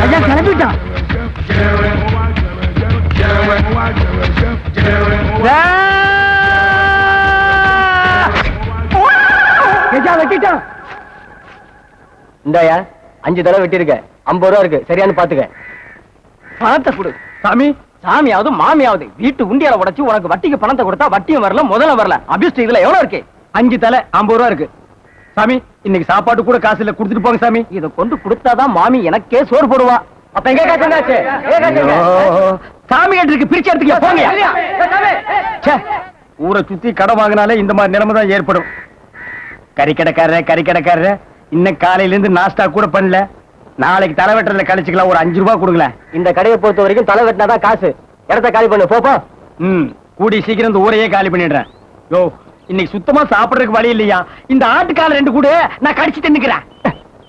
ஐயா கிளம்பிட்டான். வெட்டிட்டான். இந்தாயா 5 தடவை வெட்டி இருக்க, 50 ரூபா இருக்கு, சரியானு பாத்துக்க. பணத்தை கொடு. சாமி, சாமியாவது மாமியாவது வீட்டு உண்டியால உடைச்சு உனக்கு வட்டிக்கு பணத்தை கொடுத்தா வட்டியும் வரல முதல்ல வரல. அபிஷ்ட இதுல எவ்வளவு இருக்கு? 5 தலை 50 ரூபா இருக்கு. சாமி, இன்னைக்கு சாப்பாடு கூட காசு இல்ல, கொடுத்துட்டு போங்க சாமி. இத கொண்டு கொடுத்தாதான் மாமி எனக்கே சோறு போடுவா. அப்ப எங்க காசுங்க? சாமி இருக்கு, பிரிச்சு எடுத்துக்க போங்க. ஊரை சுத்தி கடை வாங்கினாலே இந்த மாதிரி நிலைமை தான் ஏற்படும். கறிக்கடைக்காரர இன்னும் காலையில இருந்து நாஸ்டா கூட பண்ணல. நாளைக்கு தலை வெட்டுறதுல கழிச்சுக்கலாம், ஒரு 5 ரூபாய் கொடுக்கல. இந்த கடையை பொறுத்த வரைக்கும் தலை வெட்டினாதான் காசு. இடத்த காலி பண்ணு போப்போ. கூடி சீக்கிரம் இந்த ஊரையே காலி பண்ணிடுறேன். யோ, இன்னைக்கு சுத்தமா சாப்பிடறதுக்கு வழி இல்லையா? இந்த ஆட்டுக்கால் 2 கூட நான் கடிச்சு தின்னுக்கிறேன்.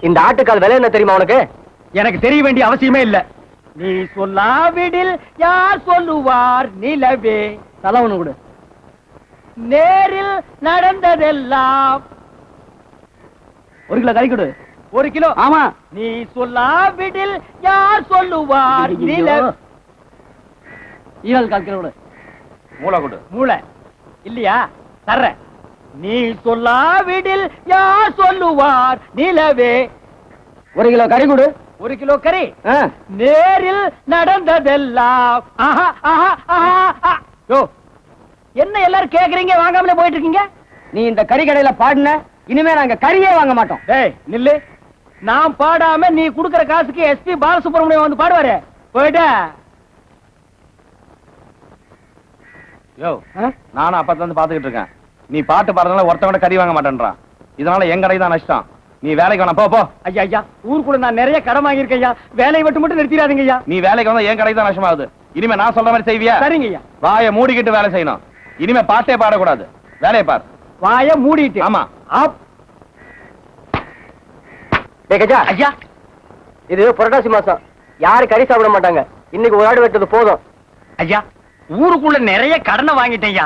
இந்த ஆட்டுக்கால் விலை என்ன தெரியுமா உனக்கு? எனக்கு தெரிய வேண்டிய அவசியமே இல்ல. நீ சொல்லாவிடில் யார் சொல்லுவார் நிலவே. தலை ஒண்ணு கொடு. நேரில் நடந்ததெல்லாம் 1 கிலோ கறி கொடு. 1 கிலோ. ஆமா. நீ சொல்லாவிடில் யார் சொல்லுவார் நிலவே. ஈரல் 1/4 கிலோ கொடு. மூளை கொடு. மூளை இல்லையா? தர்ற. நீ சொல்லாவிடில் யார் சொல்லுவார் நிலவே. 1 கிலோ கறி கொடு. 1 கிலோ கறி. நேரில் நடந்ததெல்லாம். ஆஹா ஆஹா ஆஹா. யோ, என்ன எல்லாரும் கேக்குறீங்க, வாங்காமலே போயிட்டு இருக்கீங்க? நீ இந்த கறி கடையில பாடுன, இனிமே நாங்க கறியே வாங்க மாட்டோம். டேய் நில்லு. நான் பாடாம நீ குடுக்கற காசுக்கு எஸ்பி பாலசுப்ரமணியம் வந்து பாடுவாரு. போயிட்ட. யோ, நானும் அப்பத்துல இருந்து பாத்துக்கிட்டு இருக்கேன். நீ பாட்டு பாடுறதுனால ஒருத்தவங்க கறி வாங்க மாட்டேன்றான். இதனால என் கடை தான் நஷ்டம். நீ வேலைக்கு வேணா போ. ஐயா ஐயா, ஊருக்குள்ள நான் நிறைய கடன் வாங்கியிருக்கேன் ஐயா. வேலையை மட்டும் நிறுத்திடாதீங்க ஐயா. நீ வேலைக்கு வந்தா என் கடை தான் நஷ்டமாகுது. இனிமே நான் சொல்ற மாதிரி செய்வியா? சரிங்க ஐயா. வாயை மூடிக்கிட்டு வேலை செய்யணும். இனிமே பாட்டே பாடக்கூடாது. வேலையை பார். வாய மூடிட்டு. ஆமா. ஐயா, இது புரட்டாசி மாசம், யாரு கறி சாப்பிட மாட்டாங்க. இன்னைக்கு ஒரு ஆடு வெட்டது போதும். ஐயா, ஊருக்குள்ள நிறைய கடனை வாங்கிட்டேன் ஐயா.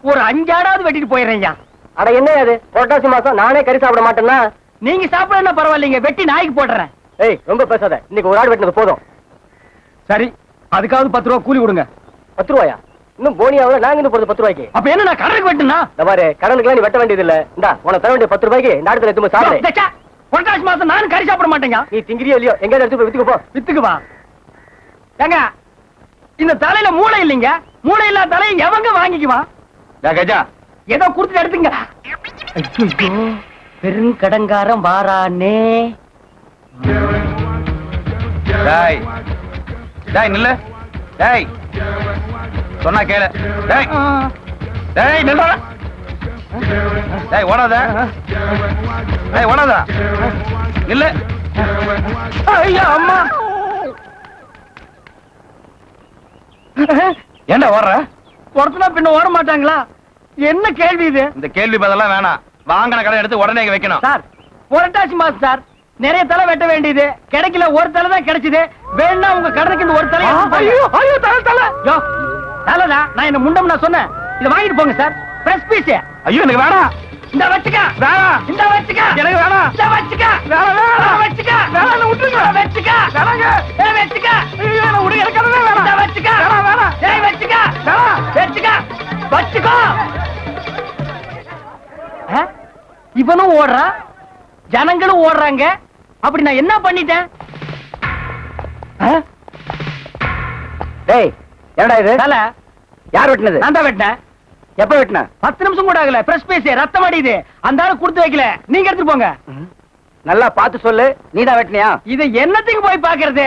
ஒரு 5 ஆடாவது வெட்டிட்டு போயிடுறேன் ஐயா. அட என்ன அது, புரட்டாசி மாசம் நானே கறி சாப்பிட மாட்டேன்னா? நீங்க சாப்பிடனா பரவாயில்லைங்க, வெட்டி நாய்க்கு போடுறேன். ஏய், ரொம்ப பேசாத. இன்னைக்கு ஒரு ஆடு வெட்டினது போதும். சரி, அதுக்காவது 10 ரூபா கூலி கொடுங்க. 10 ரூபாயா? இன்னும் போனியாவில் நாங்க இன்னும் போறது 10 ரூபாய்க்கு. அப்ப என்ன நான் கடனுக்கு வெட்டுனா? இந்த பாரு, கடனுக்குலாம் நீ வெட்ட வேண்டியது இல்ல. இந்தா உனக்கு தர வேண்டிய 10 ரூபாய்க்கு இந்த ஆடத்துல எடுத்து சாப்பிடு. புரட்டாசி மாசம் நான் கறி சாப்பிட மாட்டேங்க. நீ திங்கிறியோ இல்லையோ, எங்க எடுத்து போய் வித்துக்கு போ. வித்துக்கு வா. ஏங்க, இந்த தலையில மூளை இல்லைங்க. மூளை இல்லாத தலையை எவங்க வாங்கிக்குவான்? கஜா, ஏதோ குடுத்து எடுத்துங்க. பெருங்கடங்காரம் வாரானே. டேய் டேய் நில்லு. டேய் சொன்னா கேளு. டேய் டேய் நில்லுடா. டேய் ஓடாத. டேய் ஓடாத. நில்லு. ஐயா அம்மா. ஏண்டா ஓடுற? ஒருத்தனா பின்ன ஓட மாட்டாங்களா? என்ன கேள்வி இது? இந்த கேள்வி பதிலெல்லாம் வேணாம். வாங்கின கடை எடுத்து உடனே வைக்கணும். சார், புரட்டாசி மாசம் சார், நிறைய தலை வெட்ட வேண்டியது. கிடைக்கல, ஒரு தலை தான் கிடைச்சது. வேணா உங்க கடனுக்கு இந்த ஒரு தலை. ஐயோ தலை தலை. யோ, தலைதான். நான் என்ன முண்டம் நான் சொன்னேன். இதை வாங்கிட்டு போங்க சார். Press piece. ஐயோ எனக்கு வேணாம். இந்த வச்சுக்க. வேணாம். இந்த வச்சுக்க. எனக்கு வேணாம். இந்த வச்சுக்க. வேணாம் வச்சுக்க. வேணாம் விட்டுங்க. வச்சுக்க. வேணாங்க. ஏய் வச்சுக்க. ஐயோ நான் உடைய இருக்கறதே வேணாம். இந்த வச்சுக்க. வேணாம் வேணாம். ஏய் வச்சுக்க. வேணாம். வச்சுக்க. வச்சுக்கோ. இவனும் ஓடுறான், ஜனங்களும் ஓடுறாங்க. அப்படி நான் என்ன பண்ணிட்டேன்? டேய், என்னடா இது? தலை யார் வெட்டினது? நான் தான் வெட்டினேன். எப்ப வெட்டின? 10 நிமிஷம் கூட ஆகல. பிரஸ் பேசி ரத்தம் அடியுது. அந்த ஆளு கொடுத்து வைக்கல. நீங்க எடுத்துட்டு போங்க. நல்லா பார்த்து சொல்லு. நீதான் வெட்டினியா? இது என்னத்துக்கு போய் பாக்குறது?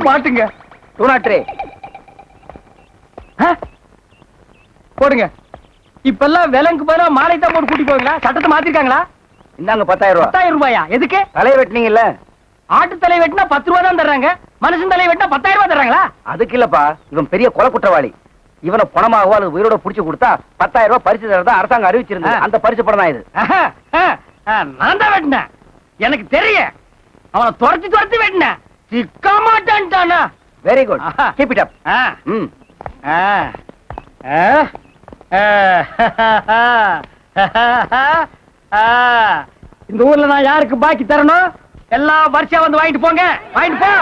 பாட்டுங்க. டூனாட்ரே போடுங்க. இப்பெல்லாம் விலங்கு பதிலா மாலை தான் போட்டு கூட்டி போவீங்களா? சட்டத்தை மாத்திருக்காங்களா? இந்தாங்க 10,000 ரூபாய். 10,000 ரூபாயா? எதுக்கு? தலை வெட்டினீங்கல்ல. ஆட்டு தலை வெட்டினா 10 ரூபாய் தான் தர்றாங்க. மனுஷன் தலை வெட்டினா 10,000 ரூபாய் தர்றாங்களா? அதுக்கு இல்லப்பா, இவன் பெரிய கொலை குற்றவாளி. இவனை பணமாகவோ அல்லது உயிரோட புடிச்சு கொடுத்தா 10,000 ரூபாய் பரிசு தரதா அரசாங்கம் அறிவிச்சிருந்தது. அந்த பரிசு பணம் தான் இது. நான் தான் வெட்டினேன். எனக்கு தெரியும். அவனை துரத்தி வெட்டினேன். சிக்க மாட்டான்டானா? Very good. Keep it up. இந்த ஊர்ல நான் யாருக்கு பாக்கி தரணும்? எல்லாம் வரிசையா வந்து வாங்கிட்டு போங்க. வாங்கிட்டு போ.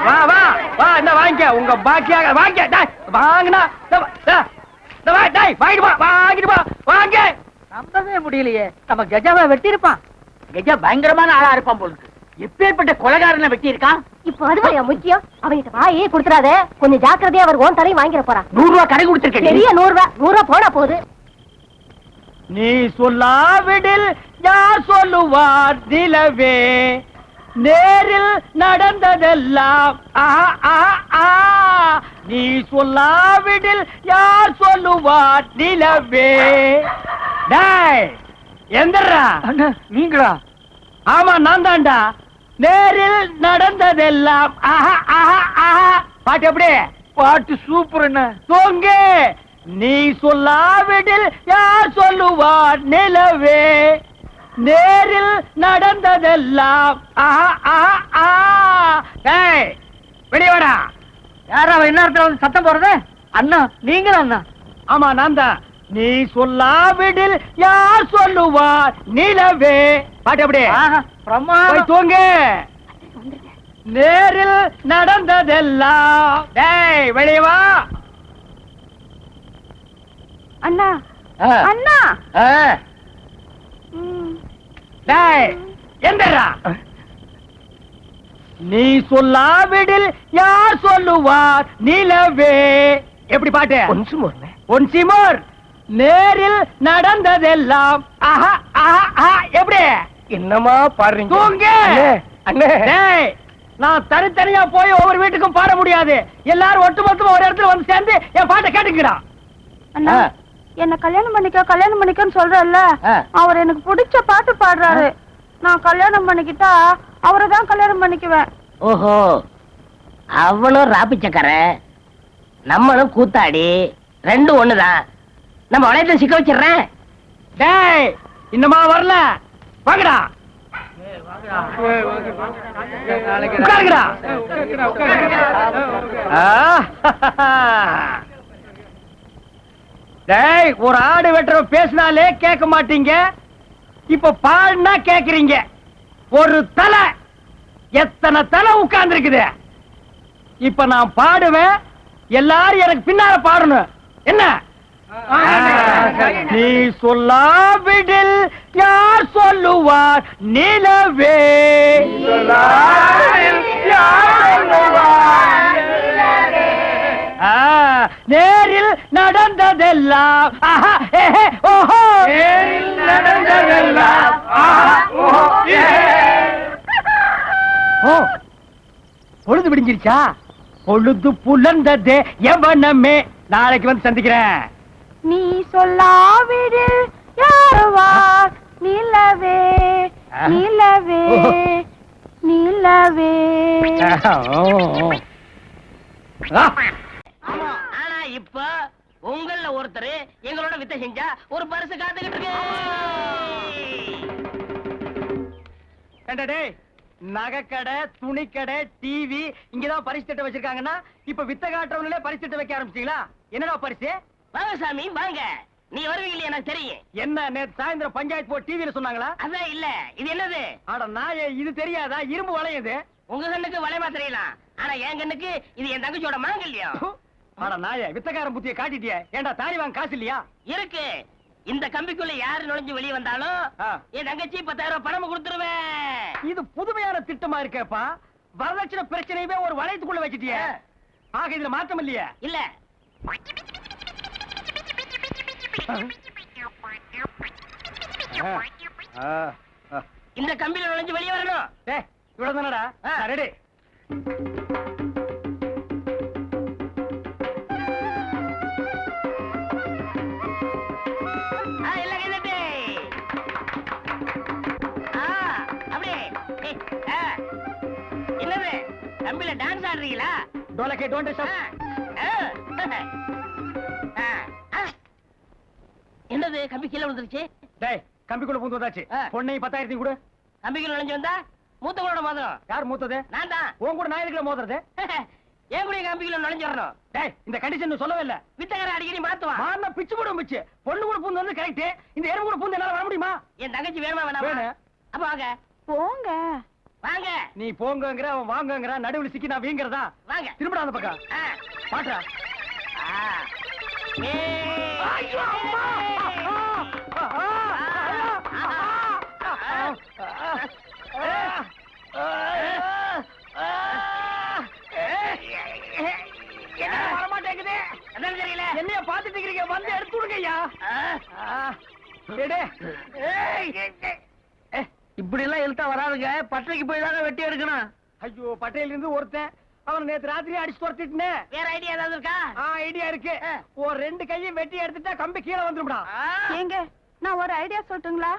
வா வா வா, என்ன வாங்கிக்க உங்க பாக்கியாக வாங்கிக்க. டேய் வாங்குனா வாங்கிட்டு போ, வாங்கிட்டு போ, வாங்க. நம்பவே முடியலையே, நம்ம கஜாவை வெட்டி இருப்பான். கஜா பயங்கரமான ஆளா இருப்பான் போல இருக்கு. எப்பேற்பட்ட கொலைகாரனை வெட்டி இருக்கான். இப்போ அதுவா முக்கியம்? அவங்கிட்ட வாயே கொடுத்துறாத, கொஞ்சம் ஜாக்கிரதையா அவர் ஓன் தலையும் வாங்கிட போறான். 100 ரூபாய் கடை கொடுத்திருக்கேன். பெரிய 100 ரூபாய் போனா போகுது. நீ சொல்லாவிடில் யார் சொல்லுவார் நிலவே, நேரில் நடந்ததெல்லாம் நீ சொல்லாவிடில் யார் சொல்லுவார் நிலவே. டேய் எந்தரா நீங்களா? ஆமா நான் தான்டா. நேரில் நடந்ததெல்லாம் பாட்டு எப்படி? பாட்டு சூப்பர். என்ன தூங்கு. நீ சொல்லாவிடில் யார் சொல்லுவார் நிலவே, நேரில் நடந்ததெல்லாம் வெளியவாடா. யாரா என்ன வந்து சத்தம் போறது? அண்ணா நீங்களா? அண்ணா ஆமா நான் தான். நீ சொல்லாவிடில் யார் சொல்லுவார் நிலவே. பாட்டு எப்படி? போய் தூங்கு. நேரில் நடந்ததெல்லாம். டேய் வெளியே வா. அண்ணா அண்ணா டேய் எந்தரா? நீ சொல்லாவிடில் யார் சொல்லுவார் நிலவே. எப்படி பாட்டு? ஒன்சிமோர். நேரில் நடந்ததெல்லாம் எப்படி? என்னமா பாருங்க. தூங்கு. டேய் நான் தனித்தனியா போய் ஒவ்வொரு வீட்டுக்கும் பாட முடியாது. எல்லாரும் ஒட்டுமொத்தமா ஒரு இடத்துல வந்து சேர்ந்து என் பாட்டை கேட்டுக்கிறா. அண்ணா என்ன கல்யாணம் பண்ணிக்கன்னு சொல்றல்ல, அவர் எனக்கு பிடிச்ச பாட்டு பாடுறாரு. நான் கல்யாணம் பண்ணிக்கிட்டா அவரை தான் கல்யாணம் பண்ணிக்குவேன். ஓஹோ, அவனும் ராப்பிச்சக்கர, நம்மளும் கூத்தாடி, ரெண்டும் ஒண்ணுதான். நம்ம வளையத்துல சிக்க வச்சிடுறேன். டேய் இன்னமா வரல, வாங்கடா. உட்காருங்கடா. டேய் ஒரு ஆடு வெட்டுற பேசினாலே கேட்க மாட்டீங்க, இப்ப பாடுனா கேக்குறீங்க. ஒரு தலை, எத்தனை தலை உட்கார்ந்து இருக்குது. இப்ப நான் பாடுவேன், எல்லாரும் எனக்கு பின்னால பாடணும். என்ன? நீ சொல்லாவிடில் யார் சொல்லுவார் நிலவே. நேரில் நடந்ததெல்லாம் ஓஹோ, நேரில் நடந்ததெல்லாம் பொழுது விடிஞ்சிருச்சா? பொழுது புலர்ந்ததே எவனமே. நாளைக்கு வந்து சந்திக்கிறேன். நீ சொல்லாவிடில் யாருவார் நிலவே நிலவே நிலவே. ஆனா இப்ப உங்கள ஒருத்தர் எங்களோட வித்த செஞ்சா ஒரு பரிசு காத்துக்கிட்டு இருக்கு. நகைக்கடை, துணிக்கடை, டிவி இங்கதான் பரிசு திட்டம் வச்சிருக்காங்கன்னா இப்ப வித்த காட்டுறவங்களே பரிசு திட்டம் வைக்க ஆரம்பிச்சீங்களா? என்னடா பரிசு? வாங்க சாமி வாங்க, நீ வருவீங்க எனக்கு தெரியும். என்ன நேத்து சாயந்தரம் பஞ்சாயத்து போர்டு டிவில சொன்னாங்களா? அதான் இல்ல, இது என்னது? ஆட நாயே, இது தெரியாதா? இரும்பு வளையுது. உங்க கண்ணுக்கு வளையமா தெரியலாம், ஆனா என் கண்ணுக்கு இது என் தங்கச்சியோட மாங்கல்யம். ஆட நாயே, வித்தக்காரன் புத்திய காட்டிட்டிய. ஏண்டா தாலி வாங்க காசு இல்லையா? இருக்கு. இந்த கம்பிக்குள்ள யாரு நுழைஞ்சு வெளியே வந்தாலும் என் தங்கச்சி 10,000 ரூபாய் பணம் கொடுத்துருவேன். இது புதுமையான திட்டமா இருக்கேப்பா. வரதட்சணை பிரச்சனையவே ஒரு வளையத்துக்குள்ள வச்சிட்டிய. ஆக இதுல மாற்றம் இல்லையா? இல்ல. இந்த கம்பியில நுழைஞ்சு வெளியே வரணும். இவ்வளவு தானடா? ரெடி. என்னது கம்பியில டான்ஸ் ஆடுறீங்களா? டோலக்கே டோன்ட் ஸ்டாப். என்னது கம்பி கீழே விழுந்துருச்சு? டேய் கம்பிக்குள்ள பூந்து வந்தாச்சு. பொண்ணையும் 10,000 கூட. கம்பிக்குள்ள நுழைஞ்சு வந்தா மூத்தவங்களோட மோதிரம். யார் மூத்தது? நான் தான். உன் கூட நான் எதுக்குள்ள மோதுறது? ஏன் கூட கம்பிக்குள்ள நுழைஞ்சிடணும். டேய் இந்த கண்டிஷன் சொல்லவே இல்ல. வித்தக்கார அடிக்கடி மாத்துவான். மாறினா பிச்சு போடும் பிச்சு. பொண்ணு கூட பூந்து வந்து கரெக்ட். இந்த எறும்பு கூட பூந்து என்னால வர முடியுமா? என் தங்கச்சி வேணுமா வேணாமா? வேணும். அப்ப வாங்க போங்க. வாங்க நீ போங்கங்கற அவன் வாங்கங்கற நடுவுல சிக்கி நான் வீங்கறதா? வாங்க. திரும்படா அந்த பக்கம். பாட்றா. ஐயோ அம்மா. என்ன வர மாட்டேங்குது? என்ன தெரியல. என்னைய பாத்துட்டு இருக்கீங்க, வந்து எடுத்து விடுங்கய்யா. இப்படி எல்லாம் இழுத்தா வராதுங்க. பட்டைக்கு போய் தாங்க வெட்டி எடுக்கணும். ஐயோ பட்டையில இருந்து ஒருத்தன் அவன் நேத்து ராத்திரி அடிச்சு துரத்திட்டுனே. வேற ஐடியா ஏதாவது இருக்கா? ஐடியா இருக்கு. ஒரு 2 கையும் வெட்டி எடுத்துட்டா கம்பி கீழே வந்துடும்டா. ஏங்க நான் ஒரு ஐடியா சொல்லட்டுங்களா?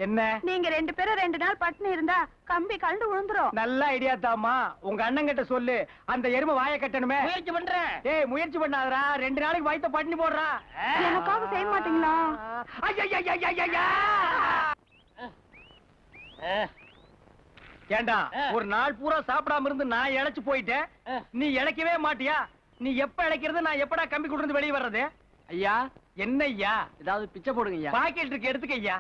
என்ன? நீங்க 2 பேரும் 2 நாள் பட்டினி இருந்தா கம்பி கலந்து விழுந்துரும். நல்ல ஐடியா தாமா. உங்க அண்ணன் கிட்ட சொல்லு, அந்த எருமை வாயை கட்டணுமே. முயற்சி பண்றேன். ஏய் முயற்சி பண்ணாதடா, 2 நாளைக்கு வயித்த பட்டினி போடுறா. எனக்காக செய்ய மாட்டீங்களா? ஏண்டா ஒரு நாள் பூரா சாப்பிடாம இருந்து நான் இழைச்சு போயிட்டேன், நீ இழைக்கவே மாட்டியா? நீ எப்ப இழைக்கிறது, நான் எப்படா கம்பி கொண்டு வெளியே வர்றது? ஐயா என்ன ஐயா? ஏதாவது பிச்சை போடுங்க ஐயா. பாக்கெட் இருக்கு, எடுத்துக்க ஐயா.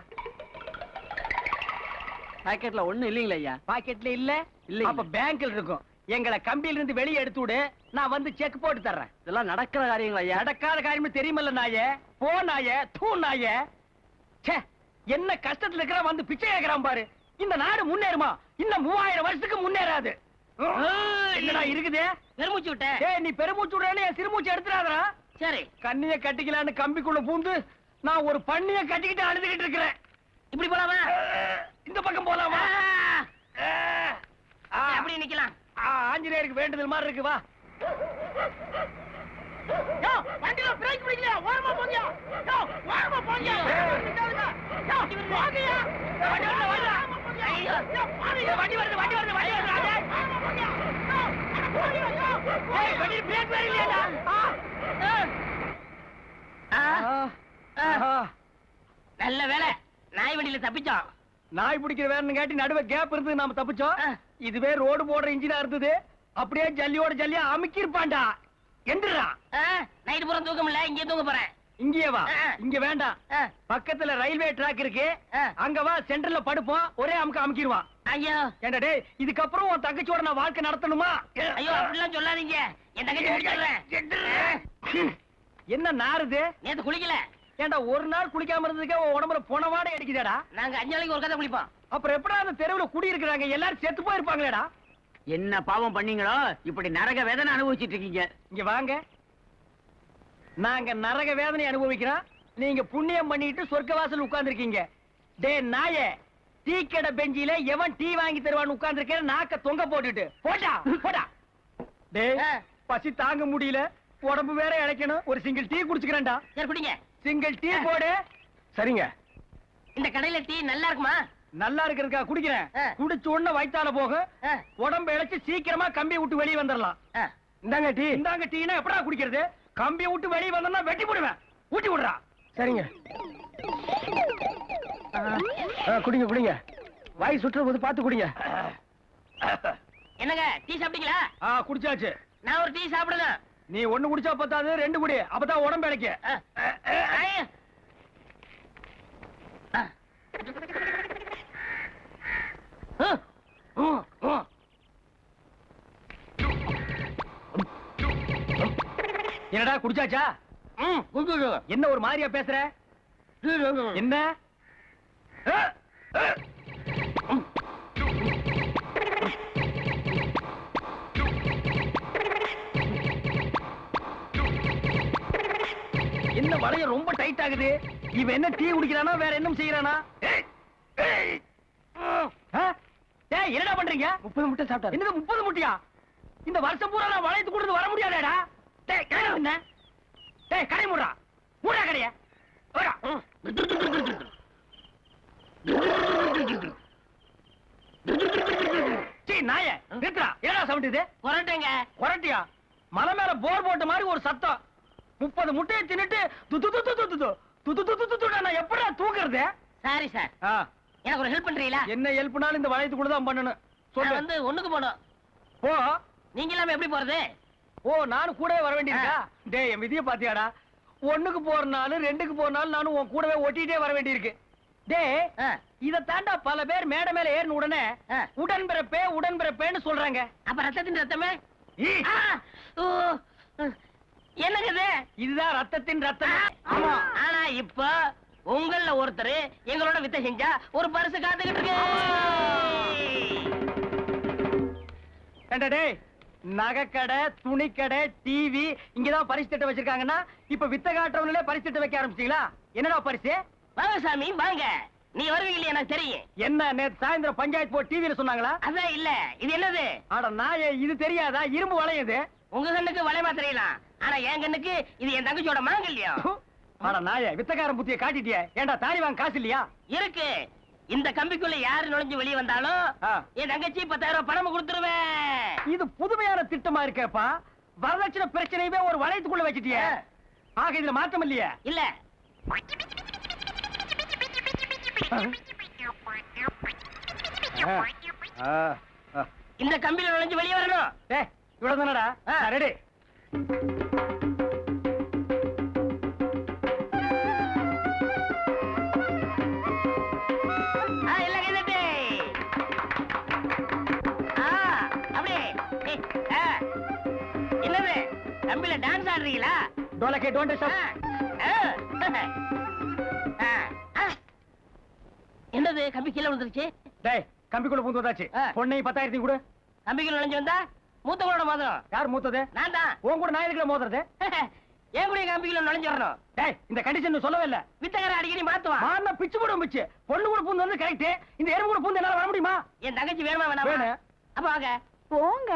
பாக்கெட்ல ஒண்ணும் இல்லீங்களா ஐயா? பாக்கெட்ல இல்ல? இல்ல. அப்ப பேங்க்ல இருக்கும். எங்களை கம்பியில இருந்து வெளியே எடுத்து விடு, நான் வந்து செக் போட்டு தர்றேன். இதெல்லாம் நடக்கிற காரியங்களா ஐயா? நடக்காத காரியமே தெரியுமல்ல நாயே. போ நாயே, தூ நாயே. ச்சே, என்ன கஷ்டத்துல இருக்கிற வந்து பிச்சை கேக்குறான் பாரு. இந்த நாடு முன்னேறுமா? இன்னும் 3000 வருஷத்துக்கு முன்னேறாது. என்னடா இருக்குது? பெருமூச்சு விட்ட. ஏய் நீ பெருமூச்சு விடுறேன்னு என் சிறுமூச்சு எடுத்துறாதடா. சரி கண்ணிய கட்டிக்கலான்னு கம்பிக்குள்ள பூந்து நான் ஒரு பண்ணிய கட்டிக்கிட்டு அழுதுகிட்டு இருக்கிறேன். இப்படி போலாமா? இந்த பக்கம் போலாமா? அப்படி நிக்கலாம். ஆஞ்சநேயருக்கு வேண்டுதல் மாதிரி இருக்கு, வா. வண்டியில பிரேக் பிடிக்கல, ஓரமா போங்க. ஓரமா போங்க. வண்டி வருது, வண்டி வருது, வண்டி வருது. வண்டி பிரேக் வேற இல்லையா? நல்ல வேலை, நாய் வண்டியில தப்பிச்சோம். நாய் பிடிக்கிற வேணும்னு கேட்டி நடுவே கேப் இருந்து நாம தப்பிச்சோம். இதுவே ரோடு போடுற இன்ஜினா இருந்தது, அப்படியே ஜல்லியோட ஜல்லியா அமுக்கி இருப்பான்டா. எந்திரா. நைட்டு பூரா தூக்கம் இல்ல, இங்கே தூங்க போறேன். இங்கே வா. இங்க வேண்டாம், பக்கத்துல ரயில்வே ட்ராக் இருக்கு, அங்க வா. சென்டர்ல படுப்போம், ஒரே அமுக்க அமுக்கிடுவான். ஐயோ ஏண்டா டேய், இதுக்கப்புறம் உன் தங்கச்சியோட நான் வாழ்க்கை நடத்தணுமா? ஐயோ அப்படிலாம் சொல்லாதீங்க, என் தங்கச்சி முடிச்சிடுறேன். என்ன நாருது? நேத்து குளிக்கல. ஏண்டா ஒரு நாள் குளிக்காம இருந்ததுக்கே உன் உடம்புல போனவாடே அடிக்குதாடா? நாங்க 5 நாளைக்கு ஒரு கதை குளிப்போம். அப்புறம் எப்படா அந்த தெருவுல குடி இருக்கிறாங்க எல்லாரும் செத்து போயிருப்பாங்களேடா? என்ன பாவம் பண்ணீங்களோ இப்படி நரக வேதனை அனுபவிச்சிட்டு இருக்கீங்க? இங்க வாங்க. நாங்க நரக வேதனை அனுபவிக்கிறோம், நீங்க புண்ணியம் பண்ணிட்டு சொர்க்க வாசல் உட்கார்ந்து இருக்கீங்க. டே நாயே, டீ கடை பெஞ்சில எவன் டீ வாங்கி தருவான்னு உட்கார்ந்து இருக்க, நாக்க தொங்க போட்டுட்டு போடா போடா. டே பசி தாங்க முடியல, உடம்பு வேற இழைக்கணும், ஒரு சிங்கிள் டீ குடிச்சுக்கிறேன்டா. சரி குடிங்க. சிங்கிள் டீ போடு. சரிங்க. இந்த கடையில டீ நல்லா இருக்குமா? நல்லா இருக்கிறதுக்கா குடிக்கிறேன். குடிச்ச உடனே வயித்தால போகும், உடம்பு இழைச்சு சீக்கிரமா கம்பியை விட்டு வெளியே வந்துடலாம். இந்தாங்க டீ. இந்தாங்க டீனா எப்படா குடிக்கிறது? கம்பியை விட்டு வெளியே வந்தா வெட்டி போடுவேன். ஊட்டி விடுறா. சரிங்க, குடிங்க குடிங்க. வாய் சுற்றுற போது பார்த்து குடிங்க. என்னங்க டீ சாப்பிட்டீங்களா? குடிச்சாச்சு. நான் ஒரு டீ சாப்பிடுறேன். நீ 1 குடிச்சா பத்தாது, 2 குடி, அப்பதான் உடம்பு இழைக்க. என்னடா குடிச்சாச்சா? என்ன ஒரு மாதிரியா பேசுற? என்ன? என்ன வளைய ரொம்ப டைட் ஆகுது? இவன் என்ன டீ குடிக்கிறானா வேற என்ன செய்யறானா? என்னடா பண்றீங்க? 30 முட்டை சாப்பிட்டாரு. என்னது 30 முட்டையா? இந்த வருஷம் பூரா நான் வளையத்து கொடுத்து வர முடியாதேடா. டேய் கடை என்ன? டேய் கடை மூடுறா. மூடா கடைய. ஓடா. சீ நாயே, நிறுத்துடா. என்னடா சவுண்ட் இது? கொரட்டேங்க. கொரட்டியா? மலை மேல போர் போட்ட மாதிரி ஒரு சத்தம். 30 முட்டையை தின்னுட்டு நான் எப்படா தூக்குறது? சாரி சார், எனக்கு ஒரு ஹெல்ப் பண்றீங்களா? என்ன ஹெல்ப்னாலும் இந்த வளையத்துக்குள்ள தான் பண்ணணும். நான் வந்து ஒண்ணுக்கு போணும். போ. நீங்க இல்லாம எப்படி போறது? ஓ நானும் கூடவே வர வேண்டியிருக்கா? டேய் என் விதிய பாத்தியாடா, 1க்கு போறனாலும் 2க்கு போறனாலும் நானும் உன் கூடவே ஒட்டிட்டே வர வேண்டியிருக்கு. டேய் இத தாண்டா பல பேர் மேடை மேல ஏறின உடனே உடன்பிறப்பே உடன்பிறப்பேன்னு சொல்றாங்க. அப்ப ரத்தத்தின் ரத்தமே என்னங்க இது? இதுதான் ரத்தத்தின் ரத்தம். ஆமா. ஆனா இப்ப உங்கள ஒருத்தர் எங்களோட வித்தை செஞ்சா ஒரு பரிசு காத்துக்கிட்டு இருக்கு. ஏண்டா டேய், நகைக்கடை, துணிக்கடை, டிவி இங்கதான் பரிசு திட்டம் வச்சிருக்காங்கன்னா இப்ப வித்த காட்டுறவங்களே பரிசு திட்டம் வைக்க ஆரம்பிச்சீங்களா? என்னடா பரிசு? வாங்க சாமி வாங்க. நீ வருவீங்களே எனக்கு தெரியும். என்ன நேத்து சாயந்தரம் பஞ்சாயத்து போர்டு டிவில சொன்னாங்களா? அதான் இல்ல. இது என்னது? அட நாயே, இது தெரியாதா? இரும்பு வளையுது. உங்க கண்ணுக்கு வளையமா தெரியலாம், ஆனா என் கண்ணுக்கு இது என் தங்கச்சியோட மாங்கல்யம். அட நாயே, வித்தக்காரன் புத்திய காட்டிட்டியே. ஏண்டா தாலி வாங்க காசு இல்லையா? இருக்கு. இந்த கம்பிக்குள்ள யாரு நுழைஞ்சு வெளியே வந்தாலும் என் தங்கச்சி 10,000 பணம் கொடுத்துருவேன். இது புதுமையான திட்டமா இருக்கேப்பா. வரதட்சணை பிரச்சனையவே ஒரு வளையத்துக்குள்ள வச்சிட்டியே. ஆக இதுல மாற்றம் இல்லையே? இல்ல. இந்த கம்பியில நுழைஞ்சு வெளியே வரணும். இவ்வளவு தானடா? ரெடி. என்னது கம்பியில டான்ஸ் ஆடுறீங்களா? டோலக்கே டோன்ட் ஸ்டாப். என்னது கம்பி கீழே விழுந்துருச்சு? டேய் கம்பிக்குள்ள பூந்து வந்தாச்சு. பொண்ணை 10,000 கொடு. கம்பிக்குள்ள நுழைஞ்சு வந்தா மூத்தவங்களோட மோதிரம். யார் மூத்தது? நான் தான். உன் கூட நான் எதுக்குள்ள மோதுறது? ஏன் கூட கம்பிக்குள்ள நுழைஞ்சு வரணும்? டேய் இந்த கண்டிஷன் சொல்லவே இல்ல. வித்தகர அடிக்கடி மாத்துவான். மாறினா பிச்சு போடும் பிச்சு. பொண்ணு கூட பூந்து வந்து கரெக்ட். இந்த எறும்பு கூட பூந்து என்னால வர முடியுமா? என் தங்கச்சி வேணுமா வேணாமா? வேணும். அப்ப வாங்க. போங்க.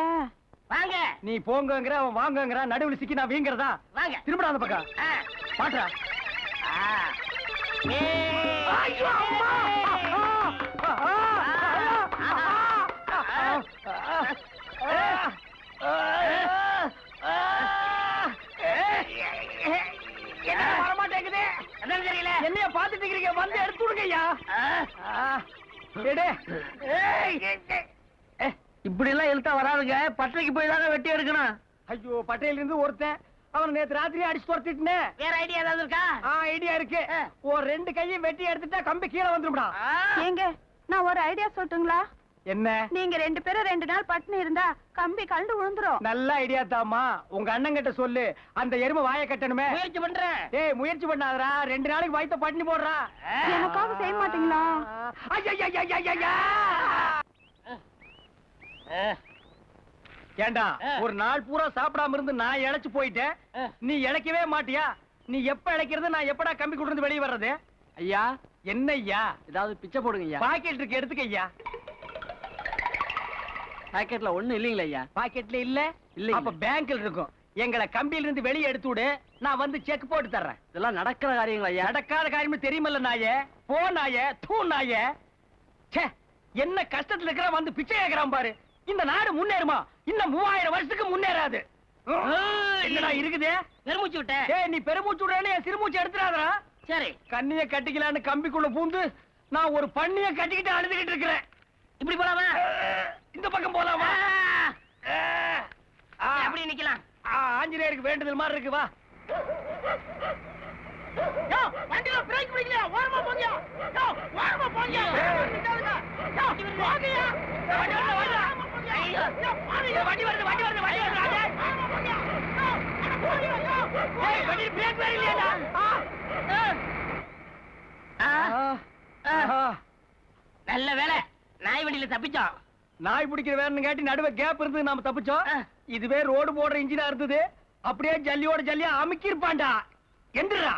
வாங்க. நீ போங்கங்கற அவன் வாங்கங்கற, நடுவுல சிக்கி நான் வீங்கறதா? வாங்க. திரும்படா அந்த பக்கம். பாட்றா. ஐயோ அம்மா. என்ன வர மாட்டேங்குது? என்ன தெரியல. என்னைய பாத்துட்டு இருக்கீங்க, வந்து எடுத்து விடுங்க ஐயா. இப்படி எல்லாம் இழுத்தா வராதுங்க. பட்டறைக்கு போய் தாங்க வெட்டி எடுக்கணும். ஐயோ பட்டையில இருந்து ஒருத்தன் அவன் நேத்து ராத்திரி அடிச்சு துரத்திட்டுனே. வேற ஐடியா ஏதாவது இருக்கா? ஐடியா இருக்கு. ஒரு 2 கையும் வெட்டி எடுத்துட்டா கம்பி கீழே வந்துரும்டா. ஏங்க நான் ஒரு ஐடியா சொல்லட்டுங்களா? என்ன? நீங்க 2 பேரும் 2 நாள் பட்டினி இருந்தா கம்பி கழண்டு விழுந்துரும். நல்ல ஐடியா தாமா. உங்க அண்ணன் கிட்ட சொல்லு, அந்த எருமை வாயை கட்டணுமே. முயற்சி பண்றேன். ஏய் முயற்சி பண்ணாதடா, 2 நாளைக்கு வயித்த பட்டினி போடுறா. எனக்காக செய்ய மாட்டீங்களா? ஏண்டா ஒரு நாள் பூரா சாப்பிடாம இருந்து நான் இழைச்சு போயிட்டேன், நீ இழைக்கவே மாட்டியா? நீ எப்ப இழைக்கிறது, நான் எப்படா கம்பி கொண்டு வெளியே வர்றது? ஐயா என்ன ஐயா? ஏதாவது பிச்சை போடுங்க ஐயா. பாக்கெட் இருக்கு, எடுத்துக்க ஐயா. பாக்கெட்ல ஒண்ணும் இல்லீங்களா ஐயா? பாக்கெட்ல இல்ல? இல்ல. அப்ப பேங்க்ல இருக்கும். எங்களை கம்பியில இருந்து வெளியே எடுத்து விடு, நான் வந்து செக் போட்டு தர்றேன். இதெல்லாம் நடக்கிற காரியங்களா ஐயா? நடக்காத காரியமே தெரியுமல்ல நாயே. போ நாயே, தூ நாயே. ச்சே, என்ன கஷ்டத்துல இருக்கிற வந்து பிச்சை கேக்குறான் பாரு. இந்த நாடு முன்னேறுமா? இன்னும் 3000 வருஷத்துக்கு முன்னேறாது. என்னடா இருக்குது? பெருமூச்சு விட்டேன். ஏய் நீ பெருமூச்சு விடுறேன்னு என் சிறுமூச்சு எடுத்துறாதடா. சரி. கண்ணிய கட்டிக்கலான்னு கம்பிக்குள்ள பூந்து நான் ஒரு பண்ணிய கட்டிக்கிட்டு அழுதுகிட்டு இருக்கிறேன். இப்படி போலாமா? இந்த பக்கம் போலாமா? அப்படி நிக்கலாம். ஆஞ்சநேயருக்கு வேண்டுதல் மாதிரி இருக்கு, வா. வண்டியில பிரேக் பிடிக்கல. ஓரமா போங்க. ஓரமா போங்க. போங்கயா. வண்டி வருது, வண்டி வருது, வண்டி வருது. வண்டி பிரேக் வேற இல்லையா? நல்ல வேலை, நாய் வண்டியில தப்பிச்சோம். நாய் பிடிக்கிற வேணும்னு கேட்டி நடுவே கேப் இருந்து நாம தப்பிச்சோம். இதுவே ரோடு போடுற இன்ஜினா இருந்தது, அப்படியே ஜல்லியோட ஜல்லியா அமுக்கி இருப்பான்டா. எந்திரா.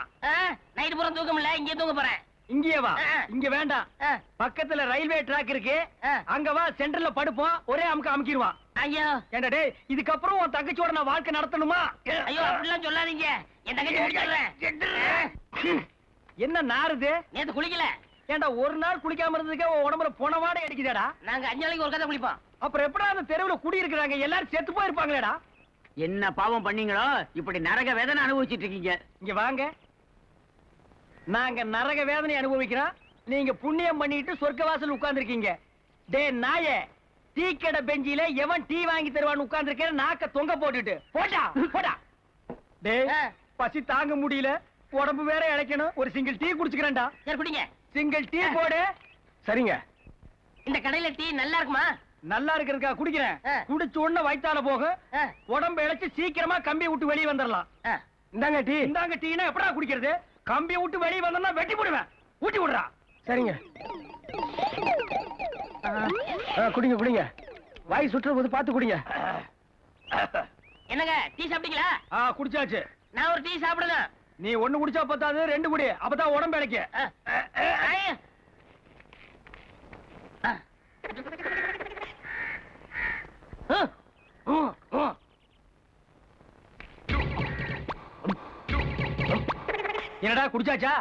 நைட்டு பூரா தூக்கம் இல்ல, இங்கே தூங்க போறேன். இங்கே வா. இங்க வேண்டாம், பக்கத்துல ரயில்வே ட்ராக் இருக்கு, அங்க வா. சென்டர்ல படுப்போம், ஒரே அமுக்க அமுக்கிடுவான். ஐயோ ஏண்டா டேய், இதுக்கப்புறம் உன் தங்கச்சியோட நான் வாழ்க்கை நடத்தணுமா? ஐயோ அப்படிலாம் சொல்லாதீங்க. என் தங்கச்சி முடிச்சிடுறேன். என்ன நாருது? நேத்து குளிக்கல. ஏண்டா ஒரு நாள் குளிக்காம இருந்ததுக்கே உன் உடம்புல பொணவாடை அடிக்குதாடா? நாங்க 5 நாளைக்கு ஒரு கதை குளிப்போம். அப்புறம் எப்படா அந்த தெருவுல குடி இருக்கிறாங்க எல்லாரும் செத்து போயிருப்பாங்களேடா? என்ன பாவம் பண்ணீங்களோ இப்படி நரக வேதனை அனுபவிச்சுட்டு இருக்கீங்க? இங்க வாங்க. நாங்க நரக வேதனை அனுபவிக்கிறோம், நீங்க புண்ணியம் பண்ணிட்டு சொர்க்க வாசல் உட்கார்ந்து இருக்கீங்க. டே நாயே, டீ கடை பெஞ்சில எவன் டீ வாங்கி தருவான்னு உட்கார்ந்து நாக்க தொங்க போட்டுட்டு போடா போடா. டேய் பசி தாங்க முடியல, உடம்பு வேற இழைக்கணும், ஒரு சிங்கிள் டீ குடிச்சுக்கிறேன்டா. சரி குடிங்க. சிங்கிள் டீ போடு. சரிங்க. இந்த கடையில டீ நல்லா இருக்குமா? நல்லா இருக்கிறதுக்கா குடிக்கிறேன். குடிச்ச உடனே வயித்தால போகும், உடம்பு இழைச்சு சீக்கிரமா கம்பியை விட்டு வெளியே வந்துடலாம். இந்தாங்க டீ. இந்தாங்க டீனா எப்படா குடிக்கிறது? கம்பியை விட்டு வெளியே வந்தா வெட்டி போடுவேன். ஊட்டி விடுறா. சரிங்க. குடிங்க குடிங்க. வாய் சுற்றுற போது பார்த்து குடிங்க. என்னங்க டீ சாப்பிட்டீங்களா? குடிச்சாச்சு. நான் ஒரு டீ சாப்பிடணும். நீ ஒண்ணு குடிச்சா பத்தாது, 2 குடி, அப்பதான் உடம்பு இழைக்க. என்னடா குடிச்சாச்சா?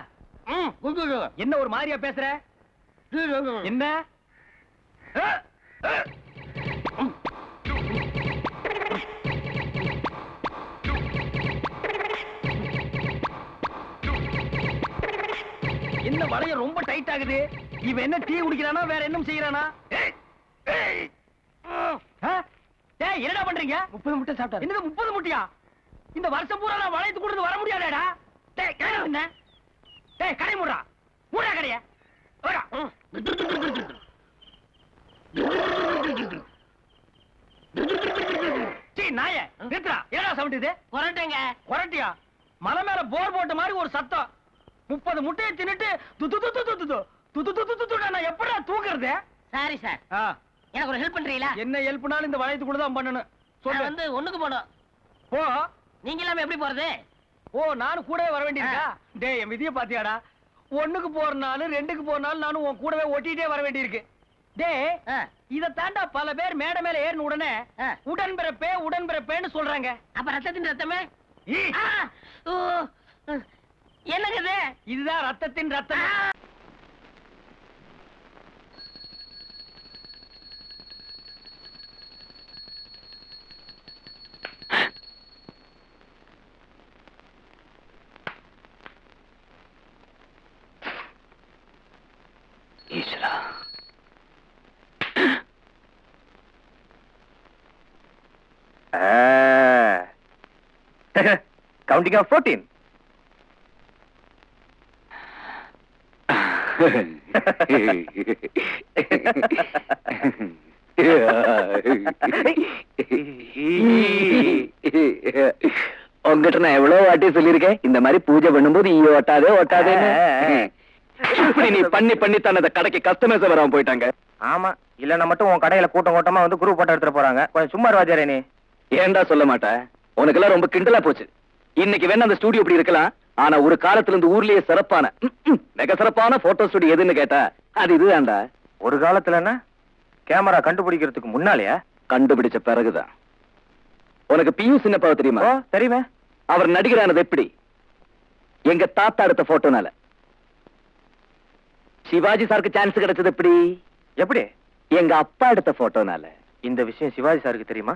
என்ன ஒரு மாதிரியா பேசுற? என்ன என்ன வளைய ரொம்ப டைட் ஆகுது? இவன் என்ன டீ குடிக்கிறானா வேற என்ன செய்யறானா? என்னடா பண்றீங்க? 30 முட்டை சாப்பிட்டாரு. என்னது 30 முட்டையா? இந்த வருஷம் பூரா நான் வளையத்து கொடுத்து வர முடியாதேடா. டேய் கடை என்ன? டேய் கடை மூடுடா. மூடா கடைய. ஓடா. டீ நாயே நித்ரா. என்னடா சவுண்ட் இது? கொரட்டேங்க. கொரட்டியா? மலை மேல போர் போட்ட மாதிரி ஒரு சத்தம். 30 முட்டையை தின்னுட்டு நான் எப்படா தூக்குறது? Sorry sir. எனக்கு ஒரு ஹெல்ப் பண்றீங்களா? என்ன ஹெல்ப்னாலும் இந்த வளையத்து கூட தான் பண்ணணும். நான் வந்து ஒண்ணுக்கு போணும். போ. நீங்க இல்லாம எப்படி போறது? ஓ நானும் கூடவே வர வேண்டியிருக்கா? டேய் என் விதியை பாத்தியாடா? 1க்கு போறனாலும் 2க்கு போறனாலும் நானும் உன் கூடவே ஒட்டிட்டே வர வேண்டியிருக்கு. டேய் இத தாண்டா பல பேர் மேடை மேல ஏறின உடனே உடன்பிறப்பே உடன்பிறப்பேன்னு சொல்றாங்க. அப்ப ரத்தத்தின் ரத்தமே? என்னங்க இது? இதுதான் ரத்தத்தின் ரத்தம். ஈஸ்வரா. Counting of 14. உங்ககிட்ட நான் எவ்வளவு வாட்டி சொல்லியிருக்கேன், இந்த மாதிரி பூஜை பண்ணும்போது ஈ ஒட்டாதே ஒட்டாதே. இப்படி நீ பண்ணி பண்ணி தன்னத கடைக்கு கஸ்டமர்ஸ் வராம போயிட்டாங்க. ஆமா, இல்லன்னா மட்டும் உன் கடையில கூட்டம் கூட்டமா வந்து குரூப் போட்டோ எடுத்துட்டு போறாங்க. கொஞ்சம் சும்மா வாஜாரே நீ. ஏன்டா சொல்ல மாட்டேன்? உனக்கெல்லாம் ரொம்ப கிண்டலா போச்சு. இன்னைக்கு வேணா அந்த ஸ்டுடியோ இப்படி இருக்கலாம், ஆனா ஒரு காலத்துல இருந்து ஊர்லயே சிறப்பான மிக சிறப்பான போட்டோ ஸ்டுடியோ எதுன்னு கேட்டா அது இதுதான்டா. ஒரு காலத்துலன்னா கேமரா கண்டுபிடிக்கிறதுக்கு முன்னாலயா? கண்டுபிடிச்ச பிறகுதான். உனக்கு பியூ சின்னப்பாவை தெரியுமா? தெரியுமே. அவர் நடிகரானது எப்படி? எங்க தாத்தா எடுத்த போட்டோனால. சிவாஜி சாருக்கு சான்ஸ் கிடைச்சது எப்படி? எப்படி? எங்க அப்பா எடுத்த போட்டோனால. இந்த விஷயம் சிவாஜி சாருக்கு தெரியுமா?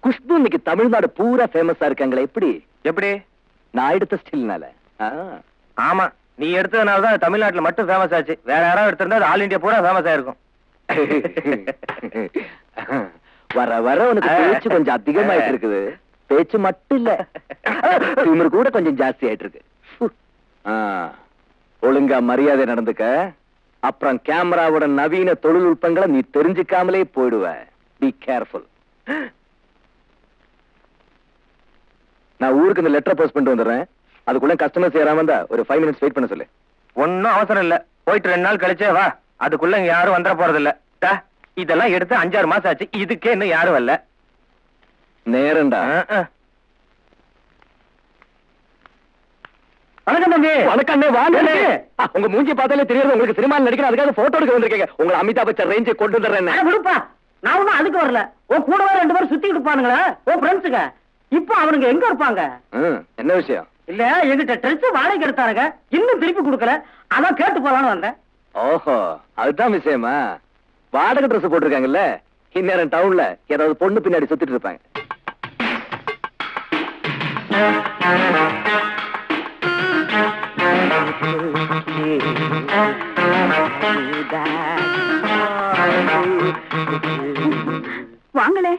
குஷ்பு இன்னைக்கு தமிழ்நாடு பூரா ஃபேமஸா இருக்காங்களே எப்படி? எப்படி? நான் எடுத்த ஸ்டில்னால. ஆமா, நீ எடுத்ததுனால தான் தமிழ்நாட்டுல மட்டும் ஃபேமஸ் ஆச்சு. வேற யாராவது எடுத்திருந்தா ஆல் இந்தியா பூரா ஃபேமஸ் ஆயிருக்கும். வர வர உனக்கு பேச்சு கொஞ்சம் அதிகமாயிட்டு இருக்குது. பேச்சு மட்டும் இல்ல, திமிரு கூட கொஞ்சம் ஜாஸ்தி ஆயிட்டு இருக்கு. ஒழுங்கா மரியாதை நடந்துக்க, அப்புறம் கேமராவோட நவீன தொழில்நுட்பங்களை நீ தெரிஞ்சுக்காமலே போயிடுவ. Be careful. நான் ஊருக்கு இந்த லெட்டர் போஸ்ட் பண்ணிட்டு வந்துடுறேன். அதுக்குள்ள கஸ்டமர்ஸ் ஏறாம இருந்தா ஒரு 5 minutes வெயிட் பண்ண சொல்லு. ஒன்னும் அவசரம் இல்ல, போயிட்டு 2 நாள் கழிச்சே வா. அதுக்குள்ள இங்க யாரும் வந்துட போறது இல்ல. இதெல்லாம் எடுத்து 5-6 மாசம் ஆச்சு, இதுக்கே இன்னும் யாரும் வரல. நேரண்டா. வணக்கம் தம்பி. வணக்கம். வாங்க. உங்க மூஞ்சி பார்த்தாலே தெரியாது உங்களுக்கு சினிமாவில் நடிக்கிற. அதுக்காக போட்டோ எடுக்க வந்திருக்கீங்க. உங்களை அமிதாப் பச்சன் ரேஞ்சே கொண்டு வந்துடுறேன். விடுப்பா, நான் ஒன்னும் அதுக்கு வரல. உன் கூடவே 2 பேரும் சுத்தி இருப்பானுங்களே உன் ஃப்ரெண்ட்ஸுங்க. இப்போ அவனுங்க எங்க இருப்பாங்க? என்ன விஷயம்? இல்ல, எங்கிட்ட ட்ரெஸ் வாடகைக்கு எடுத்தானுங்க, இன்னும் திருப்பி கொடுக்கல. அதான் கேட்டு போலான்னு வந்தேன். ஓஹோ, அதுதான் விஷயமா? வாடகை ட்ரெஸ் போட்டிருக்காங்கல்ல, இந்நேரம் டவுன்ல ஏதாவது பொண்ணு பின்னாடி சுத்திட்டு இருப்பாங்க. வாங்களே,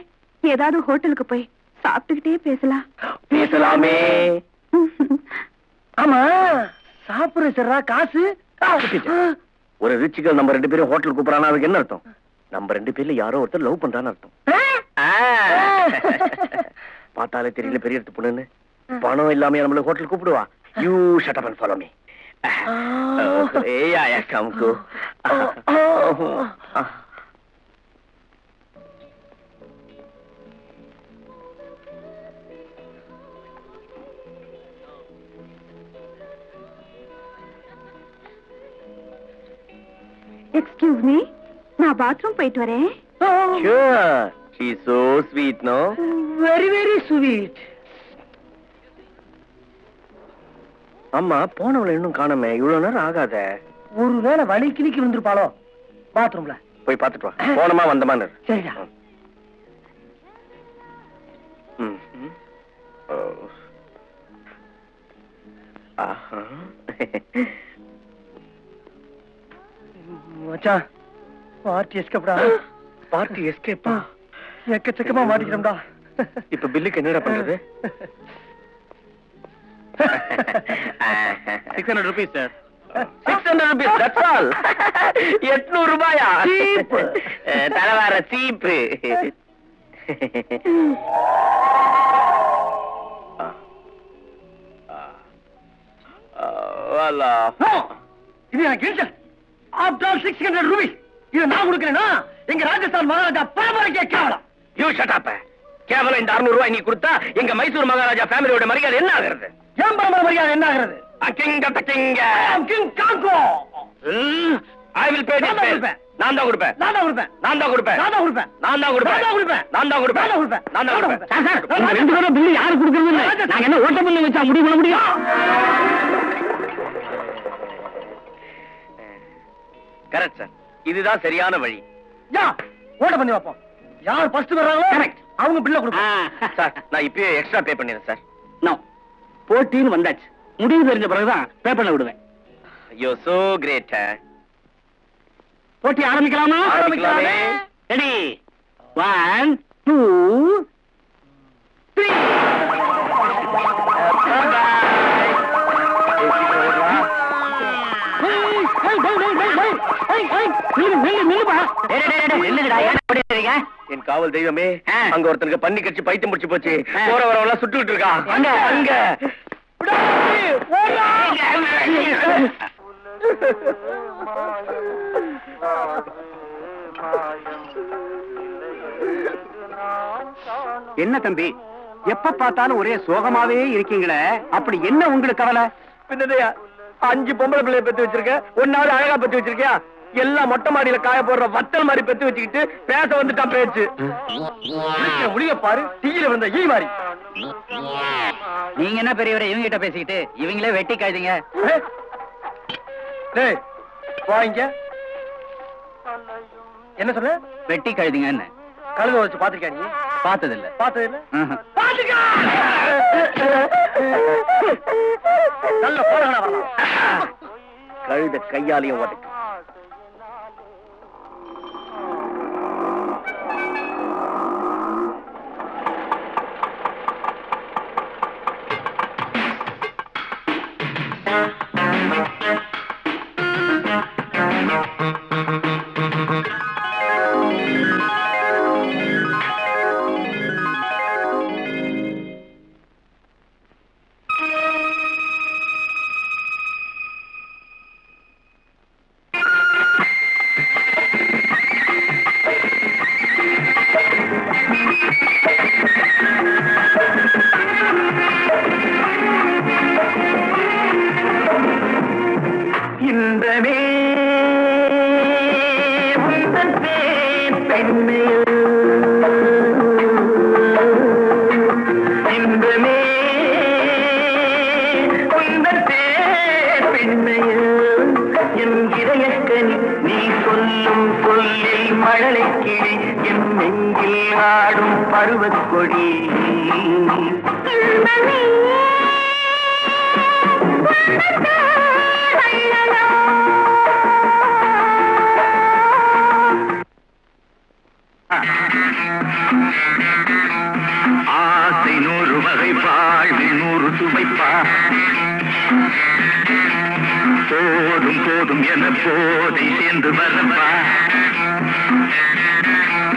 ஏதாவது ஹோட்டலுக்கு போய் சாப்பிட்டுக்கிட்டே பேசலாம். பேசலாமே. ஆமா, சாப்பிடுற சரிடா, காசு. ஒரு ரிச்சுகள் நம்ம 2 பேரும் ஹோட்டல் கூப்பிடறானா அதுக்கு என்ன அர்த்தம்? நம்ம 2 பேர்ல யாரோ ஒருத்தர் லவ் பண்றான்னு அர்த்தம். பார்த்தாலே தெரியல பெரிய எடுத்து பொண்ணுன்னு. பணம் இல்லாம நம்மள ஹோட்டல் கூப்பிடுவா. You shut up and follow me. ஏய் கம் கோ. எக்ஸ்கியூஸ் மீ, நான் பாத்ரூம் போயிட்டு வரேன். Sure, she's so sweet, no? Very very sweet. அம்மா போனவள இன்னும் காணோமே, இவ்வளவு நேரம் ஆகாத. ஒருவேளை வலி கிளிக்கு வந்திருப்பாளோ பாத்ரூம்ல. போய் பார்த்துட்டு வா. போனமா வந்தமான்னு. சரிடா. மச்சான், பார்ட்டி எஸ்கேப்டா. பார்ட்டி எஸ்கேப்பா? எக்கச்சக்கமா மாட்டிக்கிறோம்டா. இப்ப பில்லுக்கு என்னடா பண்றது? 600 rupees, sir. 600 rupees, that's all. 800 ரூபாயா? சீப். தலைவார சீப். வாலா. இது எனக்கு இன்சல்ட். After all 600 rupees. இது நான் கொடுக்கிறேனா? எங்க ராஜஸ்தான் மகாராஜா பரம்பரைக்கே கேவலம். You shut up. கேவலம் இந்த 600 ரூபாய் நீ கொடுத்தா எங்க மைசூர் மகாராஜா ஃபேமிலியோட மரியாதை என்ன ஆகிறது? ஏன் பரம்பரை மரியாதை என்ன ஆகிறது? அக்கிங்க தக்கிங்க. King Kong. I will pay this bill. நான் தான் கொடுப்பேன். நான் தான் கொடுப்பேன். நான் தான் கொடுப்பேன். நான் தான் கொடுப்பேன். நான் தான் கொடுப்பேன். நான் தான் கொடுப்பேன். நான் தான் கொடுப்பேன். நான் தான் கொடுப்பேன். நான் தான் கொடுப்பேன். சார், உங்க 2 பேரும் பில் யாரு கொடுக்கிறது இல்ல. நாங்க என்ன ஓட்ட பில் வச்சா முடிவு பண்ண முடியும்? Correct sir. இதுதான் சரியான வழி. யா, ஓட்ட பண்ணி வைப்போம். யார் ஃபர்ஸ்ட் வர்றாங்களோ கரெக்ட், அவங்க பில்ல கொடுப்போம். சார், நான் இப்பயே எக்ஸ்ட்ரா பே பண்ணிடுறேன் சார். நோ, போட்டின்னு வந்தாச்சு. முடிவு தெரிஞ்ச பிறகுதான் பே பண்ண விடுவேன். You so great. போட்டி ஆரம்பிக்கலாமா? ஆரம்பிக்கலாமே. ரெடி? 1 2 3. என் காவல் தெய்வமே, அங்க ஒருத்தனுக்கு பன்னி கட்சி பைத்தியம் முடிச்சு போச்சு. போற வரவெல்லாம் சுட்டுக்கிட்டு இருக்கான். அங்க என்ன தம்பி, எப்ப பார்த்தாலும் ஒரே சோகமாவே இருக்கீங்களே, அப்படி என்ன உங்களுக்கு கவலை? பின்னதையா 5 பொம்பளை பிள்ளைய பெத்து வச்சிருக்க, 1 அழகா பெத்து வச்சிருக்கியா? எல்லாம் மொட்டை மாடியில காய போடுற வத்தல் மாதிரி பெத்து வச்சுக்கிட்டு பேச வந்துட்டான் பேச்சு. முடிய பாரு, தீயில வந்த ஈ மாதிரி. நீங்க என்ன பெரியவரை இவங்க கிட்ட பேசிக்கிட்டு இவங்களே வெட்டி காய்தீங்க. டேய் வாங்க. என்ன சொல்ற? வெட்டி கழுதிங்க என்ன? கழுத வச்சு பாத்திருக்கியா நீ? பார்த்தது இல்ல. பார்த்தது இல்ல? பாத்துக்க. நல்ல போறடா வரலாம். கழுத கையாலையும் உதைக்கும். போதும் என போதை சேர்ந்து வரப்பா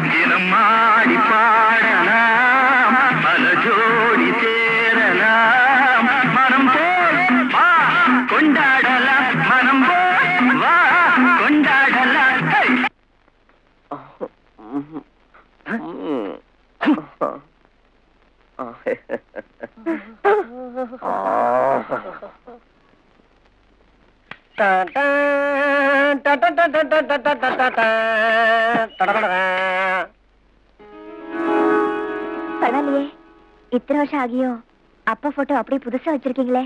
தினம் ஆடி பாடலாம் பல ஜோடி சேரலாம் மனம் போல் வா கொண்டாடலாம் மனம் போல் வா கொண்டாடலாம் பரவாயில்லையே, இத்தனை வருஷம் ஆகியும் அப்பா போட்டோ அப்படியே புதுசா வச்சிருக்கீங்களே.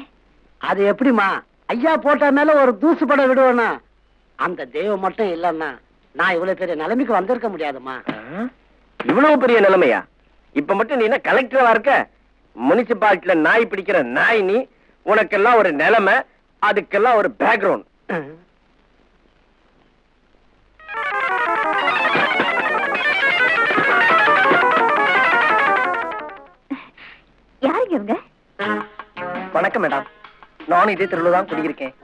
அது எப்படிமா ஐயா போட்ட மேல ஒரு தூசு படம் விடுவேனா? அந்த தெய்வம் மட்டும் இல்லன்னா நான் இவ்வளவு பெரிய நிலைமைக்கு வந்திருக்க முடியாதுமா. இவ்வளவு பெரிய நிலைமையா? இப்ப மட்டும் நீ என்ன கலெக்டரா இருக்க? முனிசிபாலிட்டியில நாய் பிடிக்கிற நாய் நீ. உனக்கெல்லாம் ஒரு நிலைமை, அதுக்கெல்லாம் ஒரு பேக்ரவுண்ட். யாருங்க இவங்க? வணக்கம் மேடம், நானும் இதே தெருவில் தான் குடியிருக்கேன்.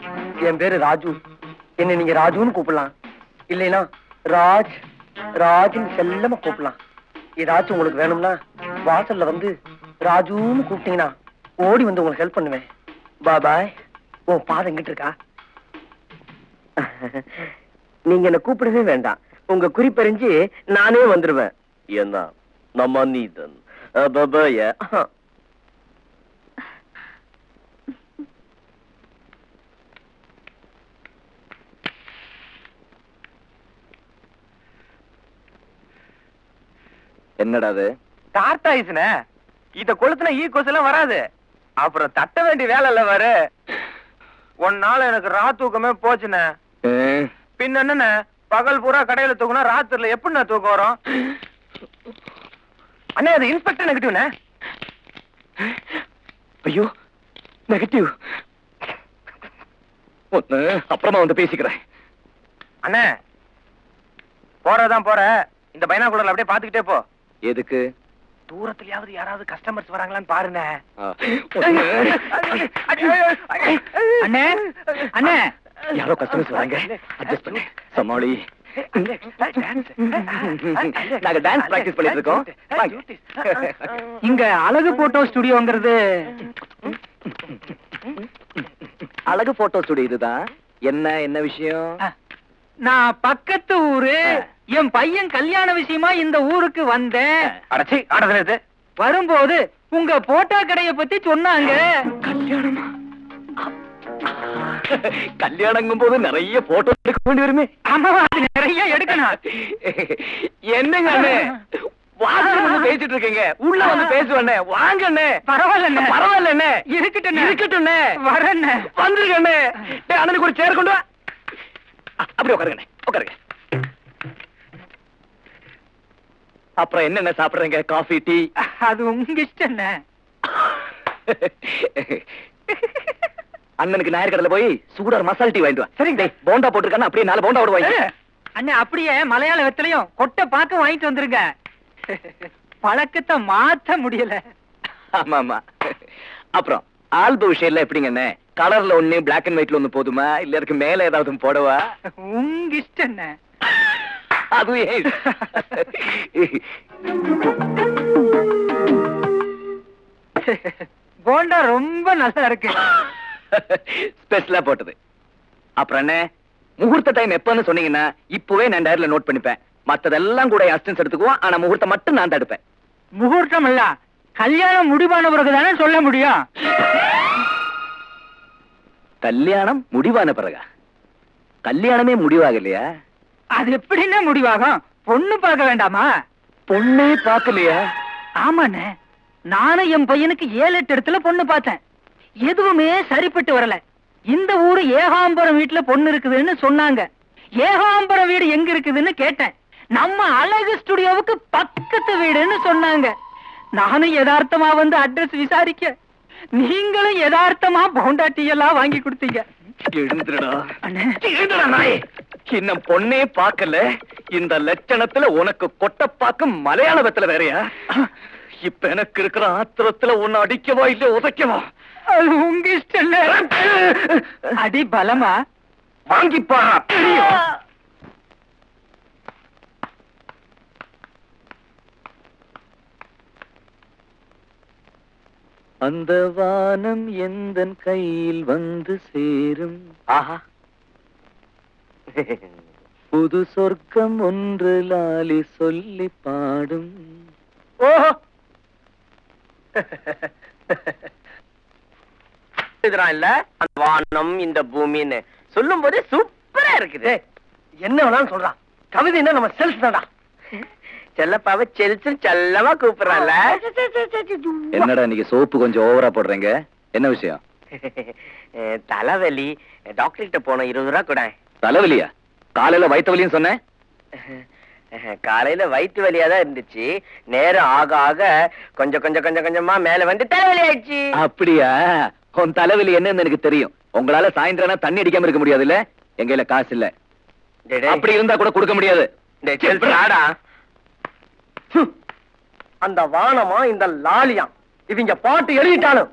என் பேரு ராஜு. என்ன நீங்க ராஜுன்னு கூப்பிடலாம், இல்லைன்னா ராஜ் ராஜுன்னு செல்லமா கூப்பிடலாம். ஏதாச்சும் உங்களுக்கு வேணும்னா வாசல்ல வந்து ராஜுன்னு கூப்பிட்டீங்கன்னா ஓடி வந்து உங்களுக்கு ஹெல்ப் பண்ணுவேன். பாய். உன் பாதம் எங்கிட்டு இருக்கா? நீங்க என்ன கூப்பிடவே வேண்டாம், உங்க குறிப்பறிஞ்சு நானே வந்துருவேன். என்ன நம்ம நீதன் என்னடா அது? டார்டாய்ஸ்னே. இத கொளுத்துனா ஈ கொசெல்லாம் வராது. அப்புறம் தட்ட வேண்டிய வேலை இல்ல வர. ஒன்னால எனக்கு ராத்தூக்கமே போச்சுனே. பின்ன என்னன்னு பகல் பூரா கடையில தூக்குனா ராத்திரில எப்படி நான் தூக்கம் வரும்? அண்ணே அது இன்ஸ்பெக்டர் நெகட்டிவ்னே. ஐயோ நெகட்டிவ். ஒண்ணு அப்புறமா வந்து பேசிக்கிறேன். அண்ணே போறதான் போற, இந்த பைனாகுலர்ல அப்படியே பாத்துக்கிட்டே போ. எதுக்கு? தூரத்துலயாவது யாராவது கஸ்டமர்ஸ் வராங்களான்னு பாருங்க. அண்ணே அண்ணே யாரோ கஸ்டமர்ஸ் வராங்க, அட்ஜஸ்ட் பண்ணு சமாளி. நாங்க டான்ஸ் பிராக்டிஸ் பண்ணிட்டு இருக்கோம். இங்க அழகு போட்டோ ஸ்டுடியோங்கிறது அழகு போட்டோ ஸ்டுடியோ இதுதான். என்ன விஷயம்? நான் பக்கத்து ஊரு, என் பையன் கல்யாண விஷயமா இந்த ஊருக்கு வந்தேன். அடச்சி ஆடது வரும்போது உங்க போட்டோ கடைய பத்தி சொன்னாங்க. கல்யாணமா? கல்யாணங்கும் போது நிறைய போட்டோ எடுக்க வேண்டி வருமே. ஆமா, அது நிறைய எடுக்கணும். என்னங்க பேசிட்டு இருக்கீங்க, உள்ள வந்து பேசுவண்ணே. வாங்கண்ணே. பரவாயில்ல பரவாயில்ல இருக்கட்டும் இருக்கட்டும் வரேன். வந்துருக்கண்ணே. அண்ணனுக்கு ஒரு சேர் கொண்டு வா. அப்படி உட்காருங்க உட்காருங்க. அப்புறம் என்னென்ன சாப்பிடுறீங்க? Coffee tea? அது உங்க இஷ்டம். அண்ணனுக்கு நாயர் கடையில போய் சூடார் மசாலா டீ வாங்கிட்டு வா. சரிங்க. போண்டா போட்டிருக்கானே, அப்படியே 4 போண்டா விடுவாங்க. அண்ணே அப்படியே மலையாள வெத்தலையும் கொட்டை பாக்க வாங்கிட்டு வந்துருங்க. பழக்கத்தை மாத்த முடியல. ஆமா ஆமா. அப்புறம் ஆல்பம் விஷயம் எப்படிங்க அண்ணே? கலர்ல ஒண்ணு, பிளாக் அண்ட் ஒயிட்ல ஒண்ணு போதுமா, இல்ல அதுக்கு மேல ஏதாவது போடவா? உங்க இஷ்டம். அதுவே போண்டா ரொம்ப நல்லா இருக்கு. ஸ்பெஷலா போட்டது. அப்புறம் என்ன முகூர்த்த டைம் எப்பன்னு சொன்னீங்கன்னா இப்பவே நான் டயர்ல நோட் பண்ணிப்பேன். மத்ததெல்லாம் கூட அசிஸ்டன்ஸ் எடுத்துக்குவோம். ஆனா முகூர்த்தம் மட்டும் நான் தான் எடுப்பேன். முகூர்த்தம் இல்ல, கல்யாணம் முடிவான பிறகு தானே சொல்ல முடியும். கல்யாணம் முடிவான பிறகா? கல்யாணமே முடிவாகலையா? அது எப்படின்னா முடிவாகும்? பொண்ணு பார்க்க வேண்டாமா? பொண்ணே பார்க்கலையா? ஆமாண்ணே, நானும் என் பையனுக்கு 7-8 இடத்துல பொண்ணு பார்த்தேன். எதுவுமே சரிப்பட்டு வரல. இந்த ஊரு ஏகாம்பரம் வீட்டுல பொண்ணு இருக்குதுன்னு சொன்னாங்க. ஏகாம்பரம் வீடு எங்க இருக்குதுன்னு கேட்டேன். நம்ம அழகு ஸ்டுடியோவுக்கு பக்கத்து வீடுன்னு சொன்னாங்க. நானும் யதார்த்தமா வந்து அட்ரஸ் விசாரிக்க, நீங்களும் யதார்த்தமா போண்டா டீ எல்லாம் வாங்கி கொடுத்தீங்க. எழுந்துடா நாயே. இன்னும் பொண்ணே பார்க்கல, இந்த லட்சணத்துல உனக்கு கொட்டப்பாக்கும் மலையாள வெத்தல வேறையா? இப்ப எனக்கு இருக்கிற ஆத்திரத்துல உன்னை அடிக்கவா இல்ல உதைக்கவா? அது உங்க இஷ்டம். அடி பலமா? வாங்கி பாரா தெரியும். அந்த வானம் எந்தன் கையில் வந்து சேரும். ஆஹா புது சொர்க்கம் ஒன்று லாலி சொல்லி பாடும். ஓஹோ இதுதான் இல்ல அந்த வானம் இந்த பூமின்னு சொல்லும் போதே சூப்பரா இருக்குது. என்ன வேணாலும் சொல்றான். கவிதை என்ன நம்ம செல்ஸ் தான்டா. செல்லப்பாவ செல்சு செல்லமா கூப்பிடுறான்ல. என்னடா இன்னைக்கு சோப்பு கொஞ்சம் ஓவரா போடுறீங்க, என்ன விஷயம்? தலைவலி, டாக்டர் கிட்ட போனோம், 20 ரூபா கூட. தலைவலியா? காலையில வயிற்று வலின்னு சொன்னேன். காலையில வயிற்று வலியா தான் இருந்துச்சு, நேரம் ஆக ஆக கொஞ்சம் கொஞ்சம் கொஞ்சம் கொஞ்சமா மேல வந்து தலைவலி ஆயிடுச்சு. அப்படியா? உன் தலைவலி என்னன்னு எனக்கு தெரியும். உங்களால சாயந்தரம் தண்ணி அடிக்காம இருக்க முடியாது இல்ல? எங்க கையில காசு இல்ல. அப்படி இருந்தா கூட கொடுக்க முடியாது. அந்த வானமா இந்த லாலியா இவங்க பாட்டு எழுதிட்டாலும்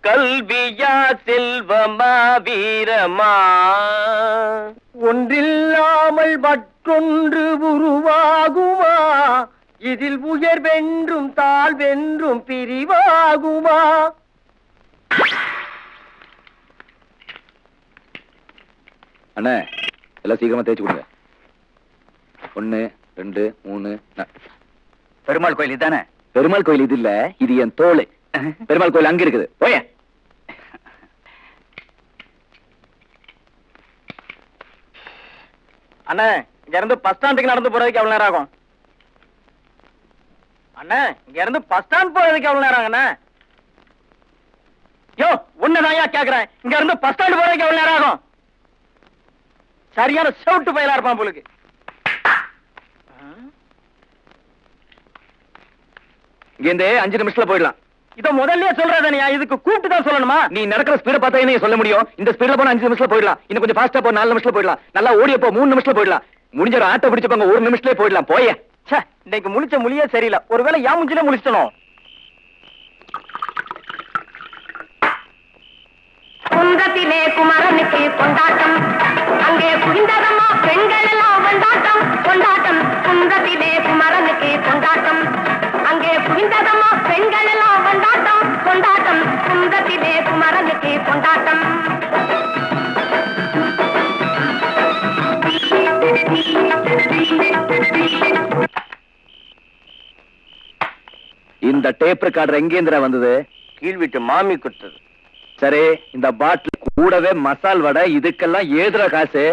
கல்வியா செல்வமா வீரமா ஒன்றில்லாமல் மற்றொன்று உருவாகுமா? இதில் உயர்வென்றும் தாழ்வென்றும் பிரிவாகுமா? அண்ணே எல்லாம் சீக்கிரமா தேய்ச்சி கொடுங்க. 1 2 3. பெருமாள் கோயில் இதுதானே? பெருமாள் கோயில் இது இல்ல, இது என் தோல். பெருமாள் கோயில் அங்க இருக்குது. போய அண்ணா, இங்க இருந்து பஸ் ஸ்டாண்டுக்கு நடந்து போறதுக்கு எவ்வளவு நேரம் ஆகும்? அண்ணா, இங்க இருந்து பஸ் ஸ்டாண்ட் போறதுக்கு எவ்வளவு நேரம் ஆகுண்ணா? யோ, உன்னதான் கேக்குறேன், இங்க இருந்து பஸ் ஸ்டாண்ட் போறதுக்கு எவ்வளவு நேரம் ஆகும்? சரியான செவுட்டு பயிலா இருப்பான் போலுக்கு. இங்க இருந்து 5 நிமிஷத்துல போயிடலாம். இத முதல்லயே சொல்றதனியா, இதுக்கு கூப்பிட்டு தான் சொல்லணுமா? நீ நடக்கிற ஸ்பீட பார்த்தா என்ன சொல்ல முடியும்? இந்த ஸ்பீட்ல போனா 5 நிமிஷத்துல போயிடலாம். இன்னும் கொஞ்சம் ஃபாஸ்டா போ, 4 நிமிஷத்துல போயிடலாம். நல்லா ஓடியப்போ 3 நிமிஷத்துல போயிடலாம். முடிஞ்ச ஆட்டோ பிடிச்சப்பங்க 1 நிமிஷத்துல போயிடலாம். போய இன்னைக்கு முழிச்ச மொழியே சரியில்லை. ஒருவேளை யா முஞ்சிலே முழிச்சிட்டணும். குன்றத்திலே குமரனுக்கு கொண்டாட்டம், அங்கே குவிந்ததம்மா பெண்கள் எல்லாம் கொண்டாட்டம் கொண்டாட்டம். குன்றத்திலே குமரனுக்கு கொண்டாட்டம், அங்கே குவிந்ததம்மா பெண்கள் எல்லாம் கொண்டாட்டம் கொண்டாட்டம். குன்றத்திலே குமரனுக்கு கொண்டாட்டம். இந்த டேப் ரெக்கார்டர் எங்கேந்திரா வந்தது? கீழ் வீட்டு மாமி கொடுத்தது. சரி, இந்த பாட்டில் கூடவே மசால் வடை, இதுக்கெல்லாம் ஏதுரா காசு?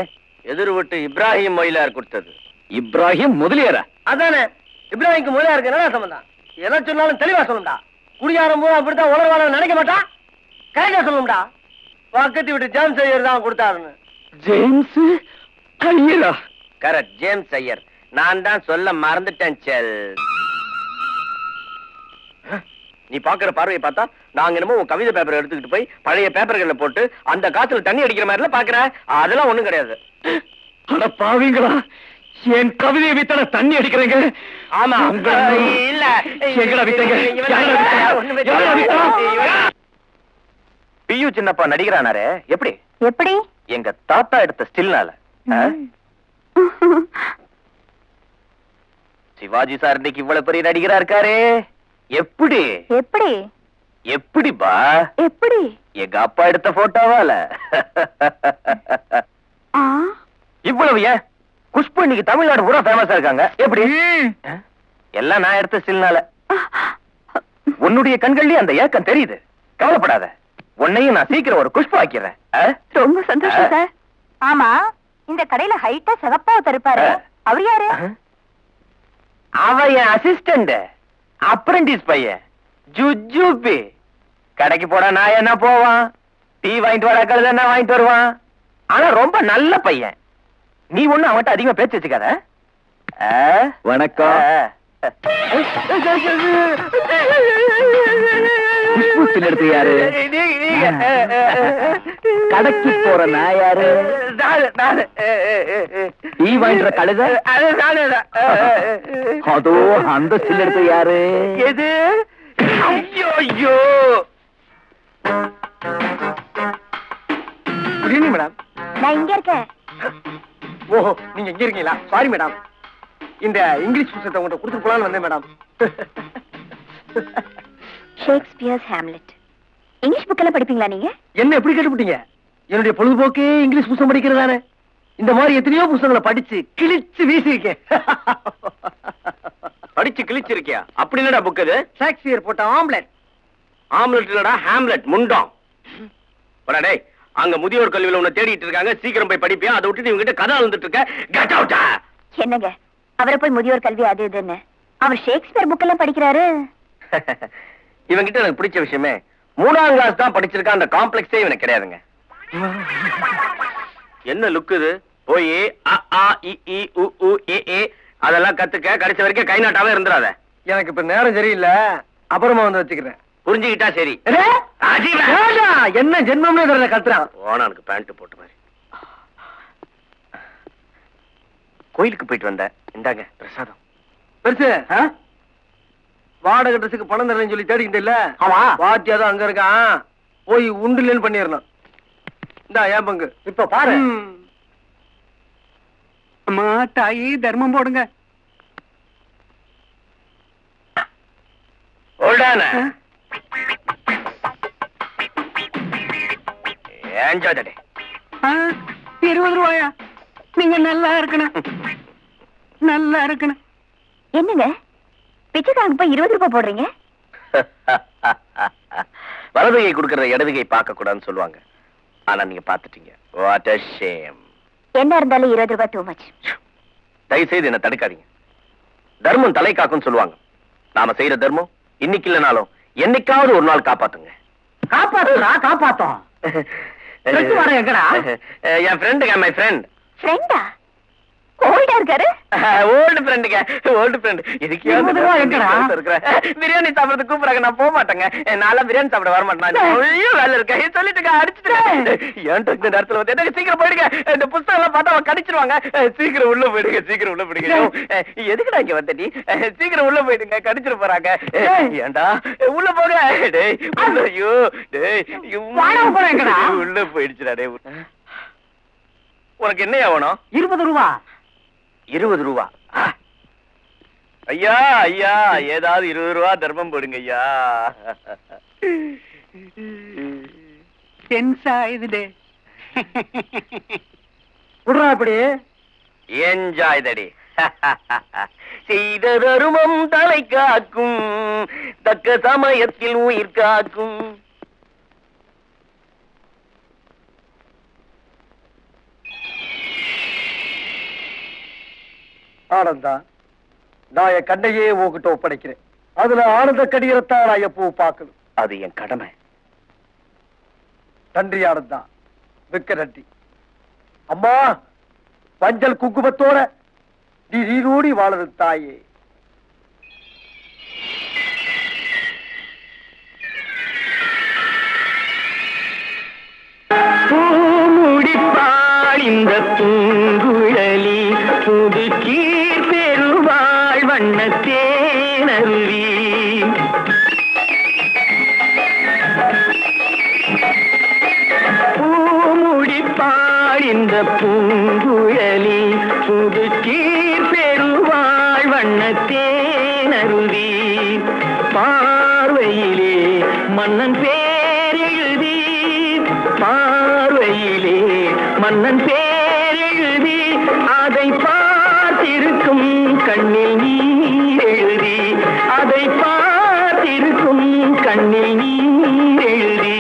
எதிர் வீட்டு இப்ராஹிம் மொயிலார் கொடுத்தது. இப்ராஹிம் முதலியாரா? அதானே, இப்ராஹிம்க்கு முதலியா இருக்கு என்ன சம்பந்தம்? எதை சொன்னாலும் தெளிவா சொல்லும்டா. குடியாரம் போது அப்படித்தான் உலர்வான நினைக்க மாட்டான். கரெக்டா சொல்லும்டா. பக்கத்து விட்டு ஜேம்ஸ் ஐயர் தான் கொடுத்தாருன்னு. ஜேம்ஸ் ஐயரா? Correct, James Iyer. நான் தான் சொல்ல மறந்துட்டேன். செல், நீ பாக்குற பார்வையை பார்த்தா நாங்க என்னமோ உன் கவிதை பேப்பர் எடுத்துக்கிட்டு போய் பழைய பேப்பர்கள்ல போட்டு அந்த காத்துல தண்ணி அடிக்கிற மாதிரில பாக்குற. அதெல்லாம் ஒண்ணும் கிடையாது. அட பாவீங்களா, என் கவிதையை வித்தான தண்ணி அடிக்கிறீங்க? ஆமா, இல்ல எங்கடா வித்தீங்க? பியு சின்னப்பா நடிகரானாரே, எப்படி? எப்படி? எங்க தாத்தா எடுத்த ஸ்டில்னால. சிவாஜி சார் இன்னைக்கு இவ்வளவு பெரிய நடிகரா இருக்காரே, எப்படி? எப்படி? எப்படிப்பா? எப்படி? எங்க அப்பா எடுத்த போட்டோவால. இவ்வளவு ஏன்? குஷ்பு இன்னைக்கு தமிழ்நாடு பூரா ஃபேமஸா இருக்காங்க. எப்படி? எல்லாம் நான் எடுத்த ஸ்டில்னால. உன்னுடைய கண்கள்லயே அந்த ஏக்கம் தெரியுது. கவலைப்படாத, உன்னையும் நான் சீக்கிரம் ஒரு குஷ்பு ஆக்கிறேன். ரொம்ப சந்தோஷம் சார். ஆமா, இந்த கடையில ஹைட்டா சிவப்பா தருப்பாரு, அவர் யாரு? அவ என் அசிஸ்டன்ட், அப்ரண்டிஸ் பையன், ஜுஜுபி. கடைக்கு போடா நான் என்ன போவான், டீ வாங்கிட்டு வர கழுத என்ன வாங்கிட்டு வருவான். ஆனா ரொம்ப நல்ல பையன். நீ ஒண்ணு அவன்கிட்ட அதிகமா பேச்சு வச்சுக்காத. வணக்கம். புஷ்பத்தில் எடுத்து யாரு? கடைக்கு போற நான் யாரு? டீ வாங்கிற கழுத? அதோ அந்த சில் எடுத்து யாரு? எது? ஐயோ ஐயோ குட் ஈவினிங் மேடம். நான் இங்க இருக்கேன். ஓஹோ, நீங்க எங்க இருக்கீங்களா? சாரி மேடம், இந்த இங்கிலீஷ் புத்தகத்தை உங்கள்கிட்ட கொடுத்துட்டு போலான்னு வந்தேன் madam. Shakespeare's Hamlet. English book எல்லாம் படிப்பீங்களா நீங்க? என்ன எப்படி கேட்டுப்பிட்டீங்க? என்னுடைய பொழுதுபோக்கே இங்கிலீஷ் புத்தகம் படிக்கிறதானே. இந்த மாதிரி எத்தனையோ புத்தகங்களை படிச்சு கிழிச்சு வீசிருக்கேன். படிச்சு கிழிச்சு இருக்கியா? அப்படி என்னடா புக் அது? ஷேக்ஸ்பியர் போட்ட ஆம்லெட். ஆம்லெட் இல்லடா, ஹேம்லெட், முண்டம். போடா டேய், அங்க முதியோர் கல்வியில உன்னை தேடிட்டு இருக்காங்க, சீக்கிரம் போய் படிப்பியா? அதை விட்டுட்டு இவங்க கிட்ட கதை வந்துட்டு இருக்க. Get out. என்னங்க அவரை போய் முதியோர் கல்வி அது இதுன்னு? அவர் ஷேக்ஸ்பியர் புக் எல்லாம் படிக்கிறாரு. இவங்கிட்ட எனக்கு பிடிச்ச விஷயமே 3ஆம் கிளாஸ் தான் படிச்சிருக்கான். அந்த காம்ப்ளெக்ஸே இவனுக்கு கிடையாதுங்க. என்ன லுக் இது? போய் அ ஆ இ ஈ உ உ ஏ ஏ அதெல்லாம் கத்துக்க. கடைசி வரைக்கும் கை நாட்டாவே இருந்துறாத. எனக்கு இப்ப நேரம் சரியில்லை, அப்புறமா வந்து வச்சுக்கிறேன். புரிஞ்சுக்கிட்டா சரி. என்ன ஜென்மம்னு தெரியல கத்துறான். ஓனானுக்கு பேண்ட் போட்ட மாதிரி. கோயிலுக்கு போயிட்டு வந்தேன், இந்தாங்க பிரசாதம். பெருசு வாடகை ட்ரெஸ்ஸுக்கு பணம் தரேன்னு சொல்லி தேடிக்கிட்டு இல்ல? ஆமா. வாத்தியாதான் அங்க இருக்கான், போய் உண்டுலன்னு பண்ணிடணும். இந்தா ஏன் பங்கு. இப்ப பாரு. அம்மா தாயி தர்மம் போடுங்க. ஓல்டான என்ஜாய் த டே. 20 ரூபாயா? நீங்க நல்லா இருக்கணும், நல்லா இருக்கணும். என்னங்க பிச்சைக்காரங்க போய் 20 ரூபாய் போடுறீங்க? வலதுகை கொடுக்கறத இடதுகை பார்க்க கூடாதுன்னு சொல்லுவாங்க. ஆனா நீங்க பாத்துட்டீங்க. What a shame. என்ன இருந்தாலும் 20 ரூபாய் டூ மச். தயவு செய்து என்ன தடுக்காதீங்க. தர்மம் தலை காக்கும்னு சொல்லுவாங்க. நாம செய்யற தர்மம் இன்னைக்கு இல்லைனாலும் என்னைக்காவது ஒரு நாள் காப்பாத்துங்க. காப்பாத்துறா, காப்பாத்தோம். எங்கடா? என் ஃப்ரெண்டுங்க, மை ஃப்ரெண்ட். ஃப்ரெண்டா? ஓல்டா இருக்காரு? ஓல்டு ஃப்ரெண்டுங்க, ஓல்டு ஃப்ரெண்ட். இதுக்கு பிரியாணி சாப்பிடறது கூப்பிடுறாங்க, நான் போக மாட்டேங்க. நான்லாம் பிரியாணி சாப்பிட வர மாட்டேன். ஐயோ வேலை இருக்கேன் சொல்லிட்டு அடிச்சுட்டு ஏன்ட்டு இந்த நேரத்துல வந்து எனக்கு சீக்கிரம் போயிடுங்க. இந்த புத்தகம் எல்லாம் பார்த்தா அவன் கடிச்சிருவாங்க. சீக்கிரம் உள்ள போயிடுங்க, சீக்கிரம் உள்ள போயிடுங்க. எதுக்குடா இங்க வந்த நீ? சீக்கிரம் உள்ள போயிடுங்க, கடிச்சிட போறாங்க. ஏன்டா உள்ள போக? டேய் ஐயோ டேய் உள்ள போயிடுச்சுடா. டே உனக்கு என்ன ஆகணும்? 20 ரூபா. 20 ரூபா? ஐயா ஐயா, ஏதாவது 20 ரூபா தர்மம் போடுங்க ஐயா. டென்ஸா இதுடே. விடுறா இப்படி. என்ஜாய் தடி. செய்த தருமம் தலை காக்கும், தக்க சமயத்தில் உயிர் காக்கும். ஆனந்தா, நான் என் கண்ணையே உங்ககிட்ட ஒப்படைக்கிறேன். அதுல ஆனந்த கடிகரத்தான் நான் எப்போ பார்க்கணும். அது என் கடமை. நன்றி ஆனந்தா, மிக்க நன்றி. அம்மா, மஞ்சள் குங்குமத்தோட நீ நீரோடி வாழறது தாயே. பூமுடிப்பாள் இந்த பூங்குழலி, புது கீர் பெருவாள் வண்ணத்தேனருவி. பூமுடிப்பாள் இந்த பூங்குழலி, புது கீர் பெருவாள் வண்ணத்தேனருவி. பார்வையிலே மன்னன் பேரெழுதி, பார்வையிலே மன்னன் பேரெழுதி, அதை பார்த்திருக்கும் கண்ணில் நீர் எழுதி, அதை பார்த்திருக்கும் கண்ணில் நீர் எழுதி.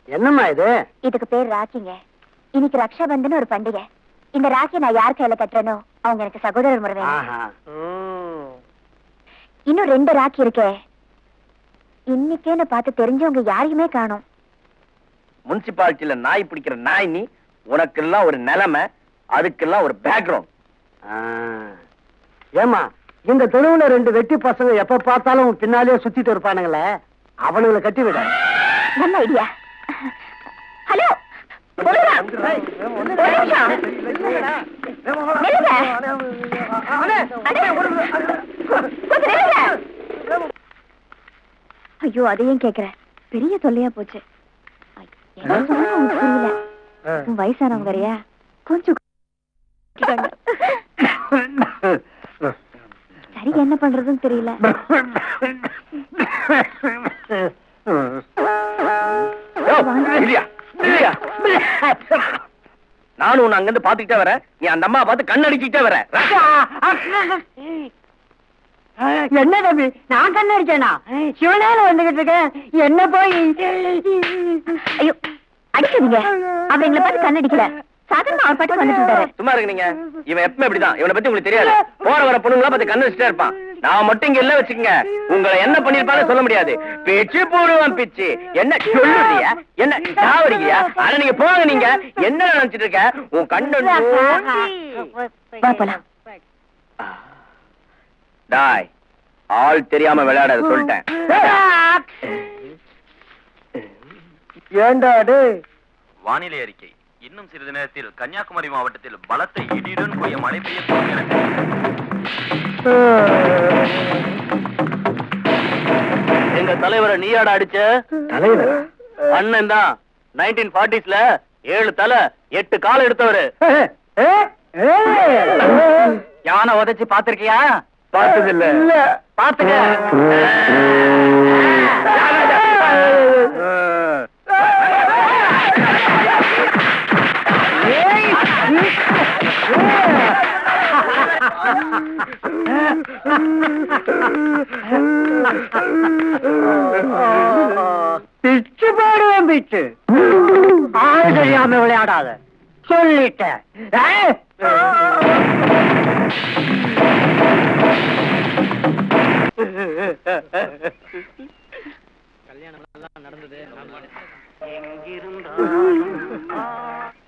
என்னம்மா இது? இதுக்கு பேர் ராக்கிங்க. இன்னைக்கு ரக்ஷாபந்தன் ஒரு பண்டிகை. இந்த ராக்கி நான் யார் கையில கட்டுறேனோ அவங்க எனக்கு சகோதரர் முறை வேணும். ஆஹா. இன்னும் 2 ராக்கி இருக்கே. இன்னைக்கேன்னு பார்த்து தெரிஞ்சவங்க யாரையுமே காணோம். முனிசிபாலிட்டியில நாய் பிடிக்கிற நாய் நீ. உனக்கெல்லாம் ஒரு நிலைமை, அதுக்கெல்லாம் ஒரு பேக்ரவுண்ட். ஏமா, இந்த தெருவுல 2 வெட்டி பசங்க எப்ப பார்த்தாலும் பின்னாலே சுத்திட்டு இருப்பானுங்களே, அவனுங்களை கட்டி விட. நல்ல ஐடியா. ஹலோ, ஐயோ, அதையும் கேக்குற, பெரிய தொல்லையா போச்சு. என்ன சொன்னா உனக்கு புரியல. உன் வயசானவங்க வேறையா, கொஞ்சம் சரி என்ன பண்றதுன்னு தெரியல. நானும் உன்னை அங்கிருந்து பாத்துக்கிட்டே வரேன், நீ அந்த அம்மா பார்த்து கண்ணடிச்சுக்கிட்டே வர. என்ன தம்பி, நான் கண்ணடிச்சேனா? சிவனேல வந்துகிட்டு இருக்கேன், என்ன போய். ஐயோ, அடிக்காதீங்க. அவர் எங்களை பார்த்து கண்ணடிக்கல, சாதாரண அவர் பாட்டு வந்துட்டு இருந்தாரு. சும்மா இருக்கு நீங்க. இவன் எப்பவுமே இப்படிதான். இவனை பத்தி உங்களுக்கு தெரியாது. போற வர பொண்ணுங்களா பார்த்து கண்ணடிச்சுட்டே இருப்பான். நான் மட்டும் இங்க இல்ல வச்சுக்கங்க, உங்களை என்ன பண்ணிருப்பான்னு சொல்ல முடியாது. பிச்சு போடுவான் பிச்சு. என்ன சொல்லுறியா? என்ன சாவடிக்கியா? ஆனா நீங்க போங்க. நீங்க என்ன நினைச்சிட்டு இருக்க? உன் கண்ணு டாய், ஆள் தெரியாம விளையாடாத சொல்லிட்டேன். ஏண்டாடு? வானிலை அறிக்கை. இன்னும் சிறிது நேரத்தில் கன்னியாகுமரி மாவட்டத்தில் பலத்த இடியுடன் கூடிய மழை பெய்ய போகிறது. எங்க தலைவரை நீயாட அடிச்ச? தலைவர் அண்ணன் தான். 1940s 7 தலை 8 கால் எடுத்தவரு. யானை உதைச்சு பாத்திருக்கியா? பார்த்தது இல்ல. பாத்துக்க. பிச்சு போடுவேன் பிச்சு. ஆள் தெரியாம விளையாடாத சொல்லிட்டேன்.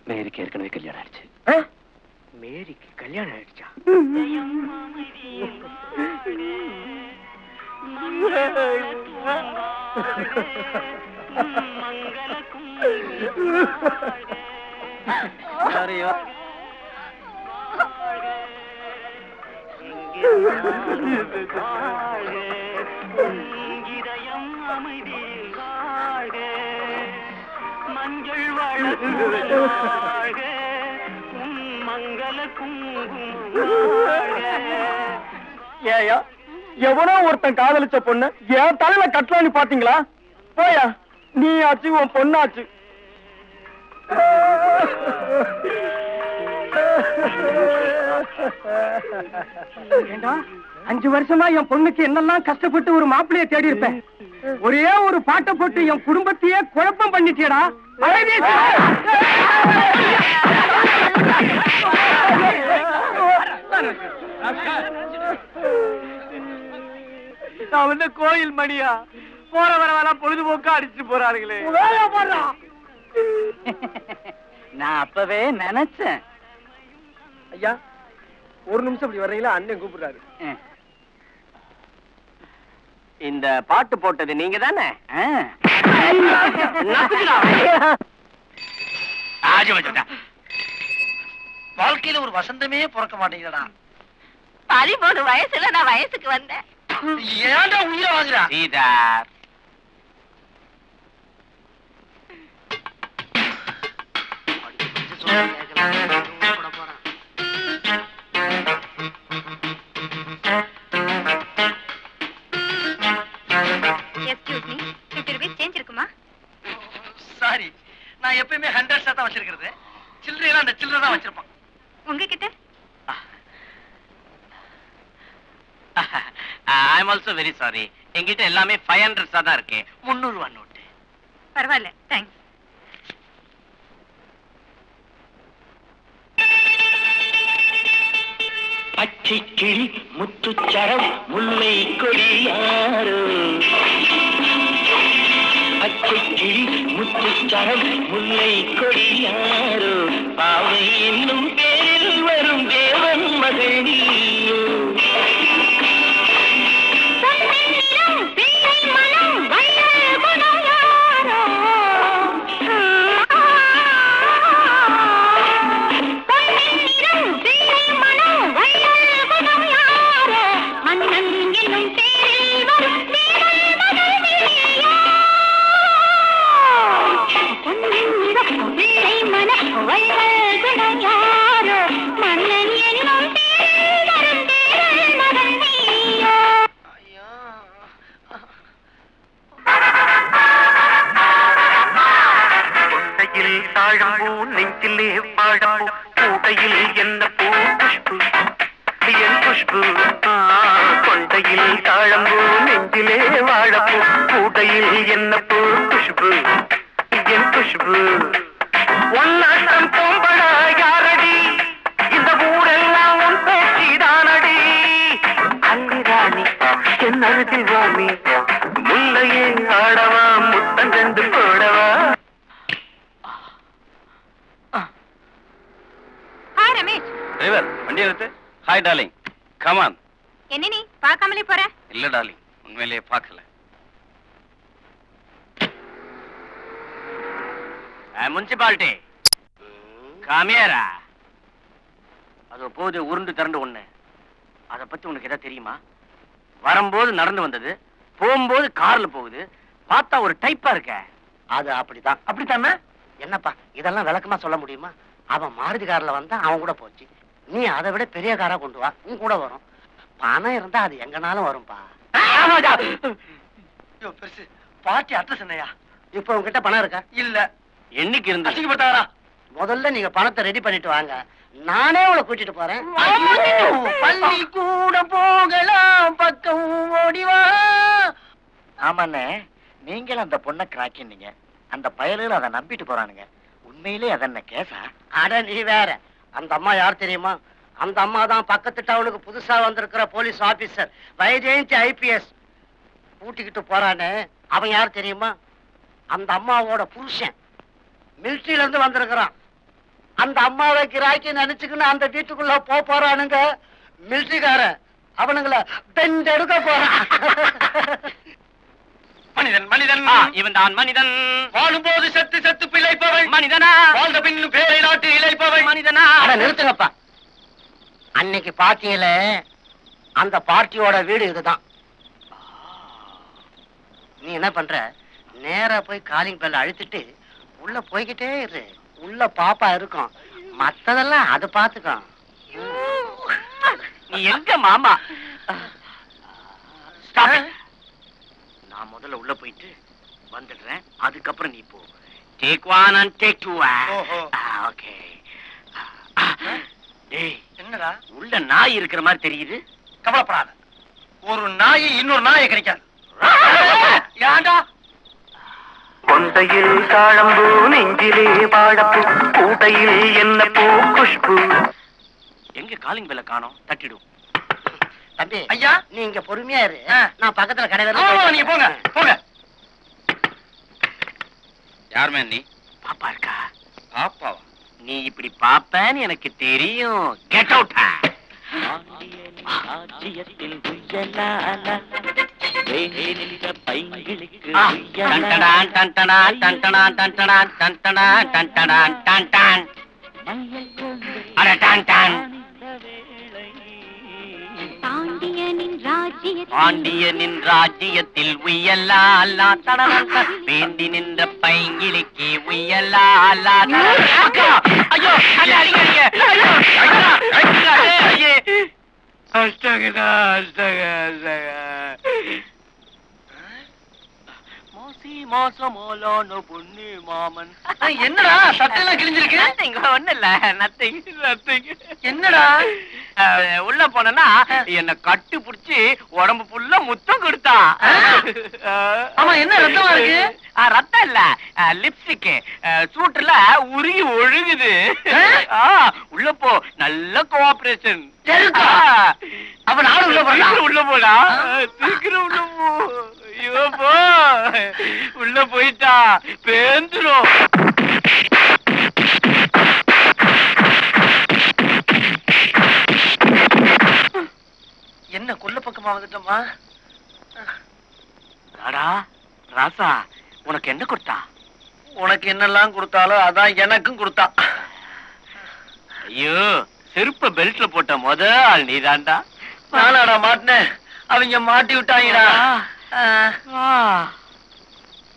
மேரிக்கு ஏற்கனவே கல்யாணம் ஆயிடுச்சு. மேரிக்கு கல்யாணம் ஆயிடுச்சா? மஞ்சள் மங்கள ஏயா, எவனோ ஒருத்தன் காதலிச்ச பொண்ணு என் தலையில கட்டலான்னு பாத்தீங்களா? போயா, நீ ஆச்சு உன் பொண்ணாச்சு. ஏண்டா, 5 வருஷமா என் பொண்ணுக்கு என்னெல்லாம் கஷ்டப்பட்டு ஒரு மாப்பிள்ளைய தேடி இருப்பேன். ஒரே ஒரு பாட்டை போட்டு என் குடும்பத்தையே குழப்பம் பண்ணிட்டியடா. நான் வந்து கோயில் மணியா? போற வரவெல்லாம் பொழுதுபோக்கா அடிச்சுட்டு போறாருங்களே. நான் அப்பவே நினைச்சேன். ஐயா, ஒரு நிமிஷம் இப்படி வர்றீங்களா? அண்ணன் கூப்பிடுறாரு. இந்த பாட்டு போட்டது நீங்க தானே? வாழ்க்கையில ஒரு வசந்தமே பிறக்க மாட்டேங்குதா? 13 வயசுல நான் வயசுக்கு வந்தேன். ஏன்டா உயிரை வாங்குறா? சீதார், சாரி, நான் எப்பயுமே 100 தான் வச்சிருக்கிறது. சில்லறையெல்லாம் அந்த சில்லறை தான் வச்சிருப்பான். உங்ககிட்ட ஐ அம் ஆல்சோ வெரி சாரி. என்கிட்ட எல்லாமே 500 தான் இருக்கு. 300 ரூபா நோட்டு. பரவாயில்ல, தேங்க்ஸ். பச்சை கிளி முத்துச்சரம் முல்லை கொடியாரோ, பச்சை கிளி முத்துச்சரம் முல்லை கொடியாரோ, பாவை என்னும் பேரில் வரும் தேவன் மகள் நீயோ. பிள்ளை மனம் வண்ண குணம் யாரோ, தாழம்பூ நெஞ்சிலே வாழப்பூ கூடையில் என்ன பூ குஷ்பு என் குஷ்பு கொண்டையில் தாழம்பூ நெஞ்சிலே வாழப்பூ கூடையில் என்ன பூ குஷ்பு என் குஷ்பு ஒன்னாட்டம் தோம்படா யாரடி இந்த ஊரெல்லாம் உன் பேச்சிதானடி அல்லிராணி என் அருகில் வாமி முல்லையே ஆடவா முத்தங்கண்டு போடவா. ஹாய் ரமேஷ். டிரைவர் வண்டி எடுத்து. Hi darling, come on. என்ன நீ பார்க்காமலே போற? இல்ல டார்லிங், உண்மையிலேயே பார்க்கல. முனிசிபாலிட்டி காமியாரா அது போது உருண்டு திரண்டு ஒண்ணு. அத பத்தி உனக்கு ஏதாவது தெரியுமா? வரும்போது நடந்து வந்தது, போகும்போது கார்ல போகுது, பார்த்தா ஒரு டைப்பா இருக்க. அது அப்படித்தான். அப்படித்தானே? என்னப்பா இதெல்லாம் விளக்கமா சொல்ல முடியுமா? அவன் மாருதி கார்ல வந்தா அவன் கூட போச்சு. நீ அதை விட பெரிய காரா கொண்டு வா, உன் கூட வரும். பணம் இருந்தா அது எங்கனாலும் வரும்பா. பெருசு பார்ட்டி அட்ரஸ் என்னையா? இப்ப உங்ககிட்ட பணம் இருக்கா? இல்ல. என்னைக்கு இருந்து அசிங்கப்பட்டாரா? முதல்ல நீங்க பணத்தை ரெடி பண்ணிட்டு வாங்க, நானே உங்களை கூட்டிட்டு போறேன். பள்ளி கூட போகலாம் பக்கம் ஓடிவா. ஆமாண்ணே, நீங்களும் அந்த பொண்ணை கிராக்கின்னீங்க. அந்த பயலுகள் அதை நம்பிட்டு போறானுங்க. உண்மையிலே அதென்ன கேசா? அட நீ வேற. அந்த அம்மா யார் தெரியுமா? அந்த அம்மா தான் பக்கத்து டவுனுக்கு புதுசா வந்திருக்கிற போலீஸ் ஆபீசர் வைஜெயந்தி ஐபிஎஸ். கூட்டிக்கிட்டு போறானே அவன் யார் தெரியுமா? அந்த அம்மாவோட புருஷன் மிலிட்டரியில இருந்து வந்திருக்கிறான். அந்த அம்மாவை கிராக்கி நினைச்சுக்கின்னு அந்த வீட்டுக்குள்ள போறானுங்க மிலிட்டரிக்கார. அவனுங்கள பெண்ட் எடுக்க போறான். மனிதன் மனிதன் இவன் தான் மனிதன். வாழும்போது செத்து செத்து பிழைப்பவன் மனிதனா? வாழ்ந்த பின்னும் பேரை நாட்டு இழைப்பவன் மனிதனா? நிறுத்துங்கப்பா. அன்னைக்கு பார்ட்டியில அந்த பார்ட்டியோட வீடு இதுதான். நீ என்ன பண்ற? நேரா போய் காலிங் பெல் அழுத்திட்டு உள்ள போய்கிட்டே இரு. உள்ள பாப்பா இருக்கும், மத்ததெல்லாம் அது பாத்துக்கும். நீ எங்க மாமா? நான் முதல்ல உள்ள போயிட்டு வந்துடுறேன், அதுக்கப்புறம் நீ போ. Take 1 and take 2. ஓகே. டேய், என்னடா உள்ள நாய் இருக்கிற மாதிரி தெரியுது. கவலைப்படாத, ஒரு நாய் இன்னொரு நாயை கிடைக்காது. ஏண்டா? கொண்டையில் தாழம்பூ நெஞ்சிலே வாழப்பூ கூடையில் என்ன பூ குஷ்பு. எங்க காலிங் பெல்ல காணோம், தட்டிடும். தம்பி ஐயா, நீ இங்க பொறுமையா இரு, ஆ. நான் பக்கத்துல கடை நீங்க போங்க போங்க. யார் மேன் நீ? பாப்பா இருக்கா? பாப்பாவா? நீ இப்படி பாப்பேன்னு எனக்கு தெரியும். Get out. பாண்டியனின் ராஜ்யத்தில் உயலா அல்லா தடா வேண்டி நின்ற பைங்கிலிக்கு உயலா அல்லா. ஐயோ அடிக்காதீங்க. மாசமோலான பொண்ணு மாமன். என்னடா சட்டையெல்லாம் கிழிஞ்சிருக்கு? ஒண்ணு இல்ல, நத்திங். என்னடா? உள்ள போனா என்ன கட்டு புடிச்சு உடம்பு புல்லா முத்தம் கொடுத்தா. ஆமா, என்ன ரத்தமா இருக்கு? ரத்தம் இல்ல, லிப்ஸ்டிக் சூட்டுல உருகி ஒழுகுது. உள்ள போ, நல்ல கோஆபரேஷன். அப்ப நானும் உள்ள போறேன். உள்ள போடா, சீக்கிரம் உள்ள போ. ஐயோ போ, உள்ள போயிட்டா பேந்துரும். என்ன கொல்ல பக்கமா வந்துட்டோமா? ராசா, உனக்கு என்ன கொடுத்தா? உனக்கு என்னெல்லாம் கொடுத்தாலும் அதான் எனக்கும் கொடுத்தா. ஐயோ, செருப்ப பெல்ட்ல போட்ட முத ஆள் நீதான்டா. நானாடா மாட்டினேன், அவங்க மாட்டி விட்டாங்கடா.